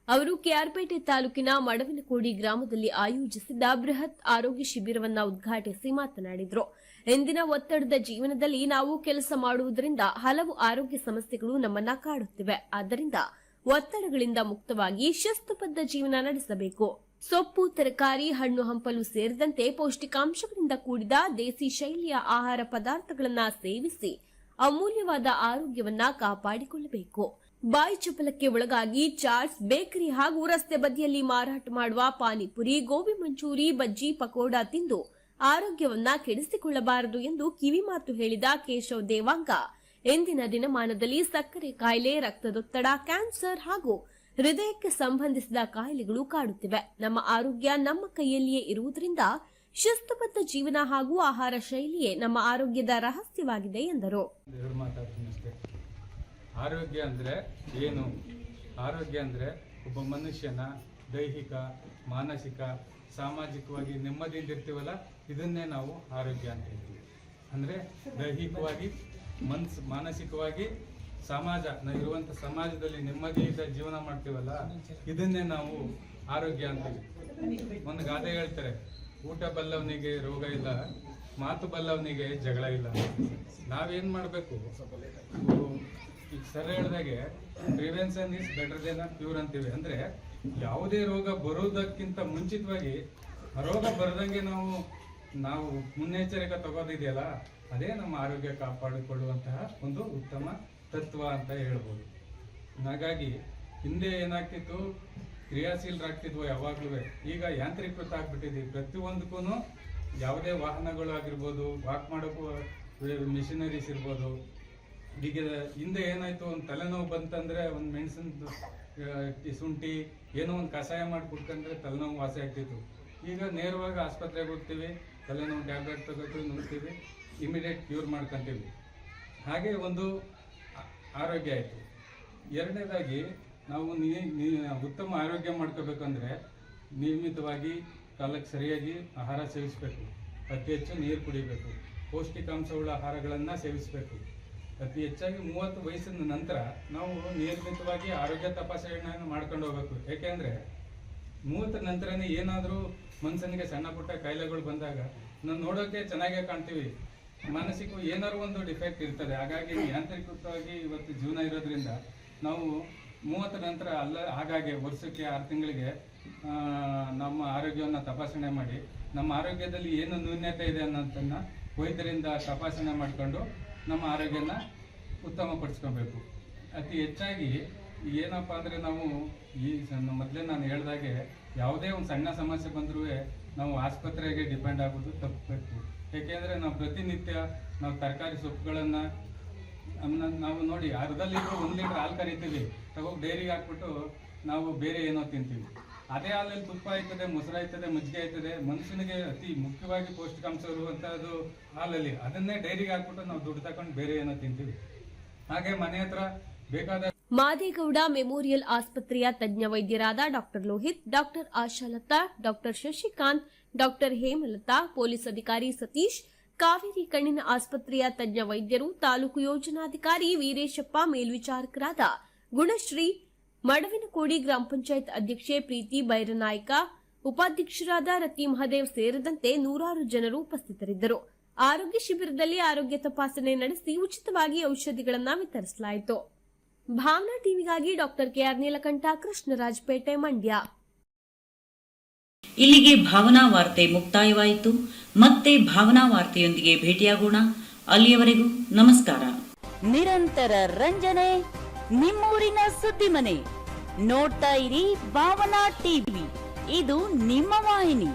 ಅವರು ಕೆಆರ್ಪೇಟೆ ತಾಲೂಕಿನ ಮಡವಿನಕೋಡಿ ಗ್ರಾಮದಲ್ಲಿ ಆಯೋಜಿಸಿದ್ದ ಬೃಹತ್ ಆರೋಗ್ಯ ಶಿಬಿರವನ್ನು ಉದ್ಘಾಟಿಸಿ ಮಾತನಾಡಿದರು. ಇಂದಿನ ಒತ್ತಡದ ಜೀವನದಲ್ಲಿ ನಾವು ಕೆಲಸ ಮಾಡುವುದರಿಂದ ಹಲವು ಆರೋಗ್ಯ ಸಮಸ್ಯೆಗಳು ನಮ್ಮನ್ನ ಕಾಡುತ್ತಿವೆ. ಆದ್ದರಿಂದ ಒತ್ತಡಗಳಿಂದ ಮುಕ್ತವಾಗಿ ಶಿಸ್ತುಬದ್ಧ ಜೀವನ ನಡೆಸಬೇಕು. ಸೊಪ್ಪು, ತರಕಾರಿ, ಹಣ್ಣು ಹಂಪಲು ಸೇರಿದಂತೆ ಪೌಷ್ಟಿಕಾಂಶಗಳಿಂದ ಕೂಡಿದ ದೇಸಿ ಶೈಲಿಯ ಆಹಾರ ಪದಾರ್ಥಗಳನ್ನು ಸೇವಿಸಿ ಅಮೂಲ್ಯವಾದ ಆರೋಗ್ಯವನ್ನ ಕಾಪಾಡಿಕೊಳ್ಳಬೇಕು. ಬಾಯಿ ಚಪಲಕ್ಕೆ ಒಳಗಾಗಿ ಚಾಟ್ಸ್, ಬೇಕರಿ ಹಾಗೂ ರಸ್ತೆ ಬದಿಯಲ್ಲಿ ಮಾರಾಟ ಮಾಡುವ ಪಾನಿಪುರಿ, ಗೋಬಿ ಮಂಚೂರಿ, ಬಜ್ಜಿ, ಪಕೋಡ ತಿಂದು ಆರೋಗ್ಯವನ್ನ ಕೆಡಿಸಿಕೊಳ್ಳಬಾರದು ಎಂದು ಕಿವಿಮಾತು ಹೇಳಿದ ಕೇಶವ್ ದೇವಾಂಗ, ಇಂದಿನ ದಿನಮಾನದಲ್ಲಿ ಸಕ್ಕರೆ ಕಾಯಿಲೆ, ರಕ್ತದೊತ್ತಡ, ಕ್ಯಾನ್ಸರ್ ಹಾಗೂ ಹೃದಯಕ್ಕೆ ಸಂಬಂಧಿಸಿದ ಕಾಯಿಲೆಗಳು ಕಾಡುತ್ತಿವೆ. ನಮ್ಮ ಆರೋಗ್ಯ ನಮ್ಮ ಕೈಯಲ್ಲಿಯೇ ಇರುವುದರಿಂದ ಶಿಸ್ತುಬದ್ಧ ಜೀವನ ಹಾಗೂ ಆಹಾರ ಶೈಲಿಯೇ ನಮ್ಮ ಆರೋಗ್ಯದ ರಹಸ್ಯವಾಗಿದೆ ಎಂದರು. ಆರೋಗ್ಯ ಅಂದರೆ ಏನು? ಆರೋಗ್ಯ ಅಂದರೆ ಒಬ್ಬ ಮನುಷ್ಯನ ದೈಹಿಕ, ಮಾನಸಿಕ, ಸಾಮಾಜಿಕವಾಗಿ ನೆಮ್ಮದಿಯಿಂದ ಇರ್ತೀವಲ್ಲ, ಇದನ್ನೇ ನಾವು ಆರೋಗ್ಯ ಅಂತ ಹೇಳ್ತೀವಿ. ಅಂದರೆ ದೈಹಿಕವಾಗಿ, ಮಾನಸಿಕವಾಗಿ ನಾವು ಇರುವಂಥ ಸಮಾಜದಲ್ಲಿ ನೆಮ್ಮದಿಯಿಂದ ಜೀವನ ಮಾಡ್ತೀವಲ್ಲ, ಇದನ್ನೇ ನಾವು ಆರೋಗ್ಯ ಅಂತೀವಿ. ಒಂದು ಗಾದೆ ಹೇಳ್ತಾರೆ, ಊಟ ಬಲ್ಲವನಿಗೆ ರೋಗ ಇಲ್ಲ, ಮಾತು ಬಲ್ಲವನಿಗೆ ಜಗಳ ಇಲ್ಲ. ನಾವೇನು ಮಾಡಬೇಕು? ಈಗ ಸರ್ ಹೇಳ್ದಾಗೆ prevention is better then cure ಅಂತೀವಿ. ಅಂದರೆ ಯಾವುದೇ ರೋಗ ಬರೋದಕ್ಕಿಂತ ಮುಂಚಿತವಾಗಿ ರೋಗ ಬರದಂಗೆ ನಾವು ಮುನ್ನೆಚ್ಚರಿಕೆ ತಗೋದಿದೆಯಲ್ಲ, ಅದೇ ನಮ್ಮ ಆರೋಗ್ಯ ಕಾಪಾಡಿಕೊಳ್ಳುವಂತಹ ಒಂದು ಉತ್ತಮ ತತ್ವ ಅಂತ ಹೇಳ್ಬೋದು. ಹಾಗಾಗಿ ಹಿಂದೆ ಏನಾಗ್ತಿತ್ತು, ಕ್ರಿಯಾಶೀಲರಾಗ್ತಿದ್ವು ಯಾವಾಗಲೂ. ಈಗ ಯಾಂತ್ರೀಕೃತ ಆಗ್ಬಿಟ್ಟಿದ್ವಿ. ಪ್ರತಿಯೊಂದಕ್ಕೂ ಯಾವುದೇ ವಾಹನಗಳು ಆಗಿರ್ಬೋದು, ವಾಕ್ ಮಾಡೋಕ್ಕೂ ಮಿಷಿನರೀಸ್ ಇರ್ಬೋದು. ಈಗ ಹಿಂದೆ ಏನಾಯ್ತು, ಒಂದು ತಲೆನೋವು ಬಂತಂದ್ರೆ ಒಂದು ಮೆಣಸಿನ ಶುಂಠಿ ಏನೋ ಒಂದು ಕಷಾಯ ಮಾಡಿ ಕುಡ್ಕೊಂಡ್ರೆ ತಲೆನೋವು ವಾಸಿ ಆಗ್ತಿತ್ತು. ಈಗ ನೇರವಾಗಿ ಆಸ್ಪತ್ರೆಗೆ ಹೋಗ್ತೀವಿ, ತಲೆನೋವು ಟ್ಯಾಬ್ಲೆಟ್ ತಗೋತೀವಿ, ನುಗ್ತೀವಿ, ಇಮಿಡಿಯೇಟ್ ಕ್ಯೂರ್ ಮಾಡ್ಕೊತೀವಿ. ಹಾಗೆ ಒಂದು ಆರೋಗ್ಯ ಆಯಿತು. ಎರಡನೇದಾಗಿ ನಾವು ಉತ್ತಮ ಆರೋಗ್ಯ ಮಾಡ್ಕೋಬೇಕಂದ್ರೆ ನಿಯಮಿತವಾಗಿ ಕಾಲಕ್ಕೆ ಸರಿಯಾಗಿ ಆಹಾರ ಸೇವಿಸಬೇಕು, ಅತಿ ಹೆಚ್ಚು ನೀರು ಕುಡಿಬೇಕು, ಪೌಷ್ಟಿಕಾಂಶವುಳ್ಳ ಆಹಾರಗಳನ್ನು ಸೇವಿಸಬೇಕು. ಅತಿ ಹೆಚ್ಚಾಗಿ 30 ವಯಸ್ಸಿನ ನಂತರ ನಾವು ನಿಯಮಿತವಾಗಿ ಆರೋಗ್ಯ ತಪಾಸಣೆಯನ್ನು ಮಾಡ್ಕೊಂಡು ಹೋಗ್ಬೇಕು. ಏಕೆಂದರೆ 30 ನಂತರನೇ ಏನಾದರೂ ಮನುಷ್ಯನಿಗೆ ಸಣ್ಣ ಪುಟ್ಟ ಕಾಯಿಲೆಗಳು ಬಂದಾಗ ನಾವು ನೋಡೋಕೆ ಚೆನ್ನಾಗೇ ಕಾಣ್ತೀವಿ, ಮಾನಸಿಕ ಏನಾದ್ರು ಒಂದು ಡಿಫೆಕ್ಟ್ ಇರ್ತದೆ. ಹಾಗಾಗಿ ಯಾಂತ್ರಿಕವಾಗಿ ಇವತ್ತು ಜೀವನ ಇರೋದ್ರಿಂದ ನಾವು 30 ನಂತರ ಹಾಗಾಗಿ ವರ್ಷಕ್ಕೆ 6 ತಿಂಗಳಿಗೆ ನಮ್ಮ ಆರೋಗ್ಯವನ್ನು ತಪಾಸಣೆ ಮಾಡಿ ನಮ್ಮ ಆರೋಗ್ಯದಲ್ಲಿ ಏನು ನ್ಯೂನ್ಯತೆ ಇದೆ ಅನ್ನೋದನ್ನು ವೈದ್ಯರಿಂದ ತಪಾಸಣೆ ಮಾಡಿಕೊಂಡು ನಮ್ಮ ಆರೋಗ್ಯನ ಉತ್ತಮಪಡಿಸ್ಕೋಬೇಕು. ಅತಿ ಹೆಚ್ಚಾಗಿ ಏನಪ್ಪ ಅಂದರೆ ನಾವು ಮೊದಲೇ ನಾನು ಹೇಳ್ದಾಗೆ ಯಾವುದೇ ಒಂದು ಸಣ್ಣ ಸಮಸ್ಯೆ ಬಂದರೂ ನಾವು ಆಸ್ಪತ್ರೆಗೆ ಡಿಪೆಂಡ್ ಆಗೋದು ತಪ್ಪಬೇಕು. ಏಕೆಂದರೆ ನಾವು ಪ್ರತಿನಿತ್ಯ ನಾವು ತರಕಾರಿ ಸೊಪ್ಪುಗಳನ್ನು ನಾವು ನೋಡಿ ಅರ್ಧ ಲೀಟ್ರ್ 1 ಲೀಟ್ರ್ ಹಾಲು ಕರಿತೀವಿ, ತಗೋಗಿ ಡೈರಿಗೆ ಹಾಕ್ಬಿಟ್ಟು ನಾವು ಬೇರೆ ಏನೋ ತಿಂತೀವಿ. ಅದೇ ಹಾಲಲ್ಲಿ ತುಪ್ಪ ಆಯ್ತದೆ, ಮೊಸರು ಆಯ್ತದೆ, ಮಜ್ಜಿಗೆ ಆಯ್ತದೆ. ಮನುಷ್ಯನಿಗೆ ಅತಿ ಮುಖ್ಯವಾಗಿ ಪೌಷ್ಟಿಕಾಂಶ ಇರುವಂಥದ್ದು ಹಾಲಲ್ಲಿ, ಅದನ್ನೇ ಡೈರಿಗೆ ಹಾಕ್ಬಿಟ್ಟು ನಾವು ದುಡ್ಡು ತಗೊಂಡು ಬೇರೆ ಏನೋ ತಿಂತೀವಿ. ಹಾಗೆ ಮನೆ ಹತ್ರ ಬೇಕಾದ ಮಾದೇಗೌಡ ಮೆಮೋರಿಯಲ್ ಆಸ್ಪತ್ರೆಯ ತಜ್ಞ ವೈದ್ಯರಾದ doctor Lohith, doctor Ashalatha, doctor Shashikanth, doctor Hemalatha, police ಅಧಿಕಾರಿ ಸತೀಶ್, ಕಾವೇರಿ ಕಣ್ಣಿನ ಆಸ್ಪತ್ರೆಯ ತಜ್ಞ ವೈದ್ಯರು, ತಾಲೂಕು ಯೋಜನಾಧಿಕಾರಿ ವೀರೇಶಪ್ಪ, ಮೇಲ್ವಿಚಾರಕರಾದ ಗುಣಶ್ರೀ, ಮಡವಿನಕೋಡಿ ಗ್ರಾಮ ಪಂಚಾಯತ್ ಅಧ್ಯಕ್ಷೆ ಪ್ರೀತಿ ಬೈರನಾಯ್ಕ, ಉಪಾಧ್ಯಕ್ಷರಾದ ರತಿ ಮಹದೇವ್ ಸೇರಿದಂತೆ ನೂರಾರು ಜನರು ಉಪಸ್ಥಿತರಿದ್ದರು. ಆರೋಗ್ಯ ಶಿಬಿರದಲ್ಲಿ ಆರೋಗ್ಯ ತಪಾಸಣೆ ನಡೆಸಿ ಉಚಿತವಾಗಿ ಔಷಧಿಗಳನ್ನು ವಿತರಿಸಲಾಯಿತು. ಭಾವನಾ ಟಿವಿಗಾಗಿ ಡಾಕ್ಟರ್ ಕೆಆರ್ ನೀಲಕಂಠ, ಕೃಷ್ಣರಾಜಪೇಟೆ, ಮಂಡ್ಯ. ಇಲ್ಲಿಗೆ ಭಾವನಾ ವಾರ್ತೆ ಮುಕ್ತಾಯವಾಯಿತು. ಮತ್ತೆ ಭಾವನಾ ವಾರ್ತೆಯೊಂದಿಗೆ ಭೇಟಿಯಾಗೋಣ. ಅಲ್ಲಿಯವರೆಗೂ ನಮಸ್ಕಾರ. ನಿರಂತರ ರಂಜನೆ, ನಿಮ್ಮೂರಿನ ಸುದ್ದಿ ಮನೆ. ನೋಡ್ತಾ ಇರಿ ಭಾವನಾ ಟಿವಿ, ಇದು ನಿಮ್ಮ ವಾಹಿನಿ.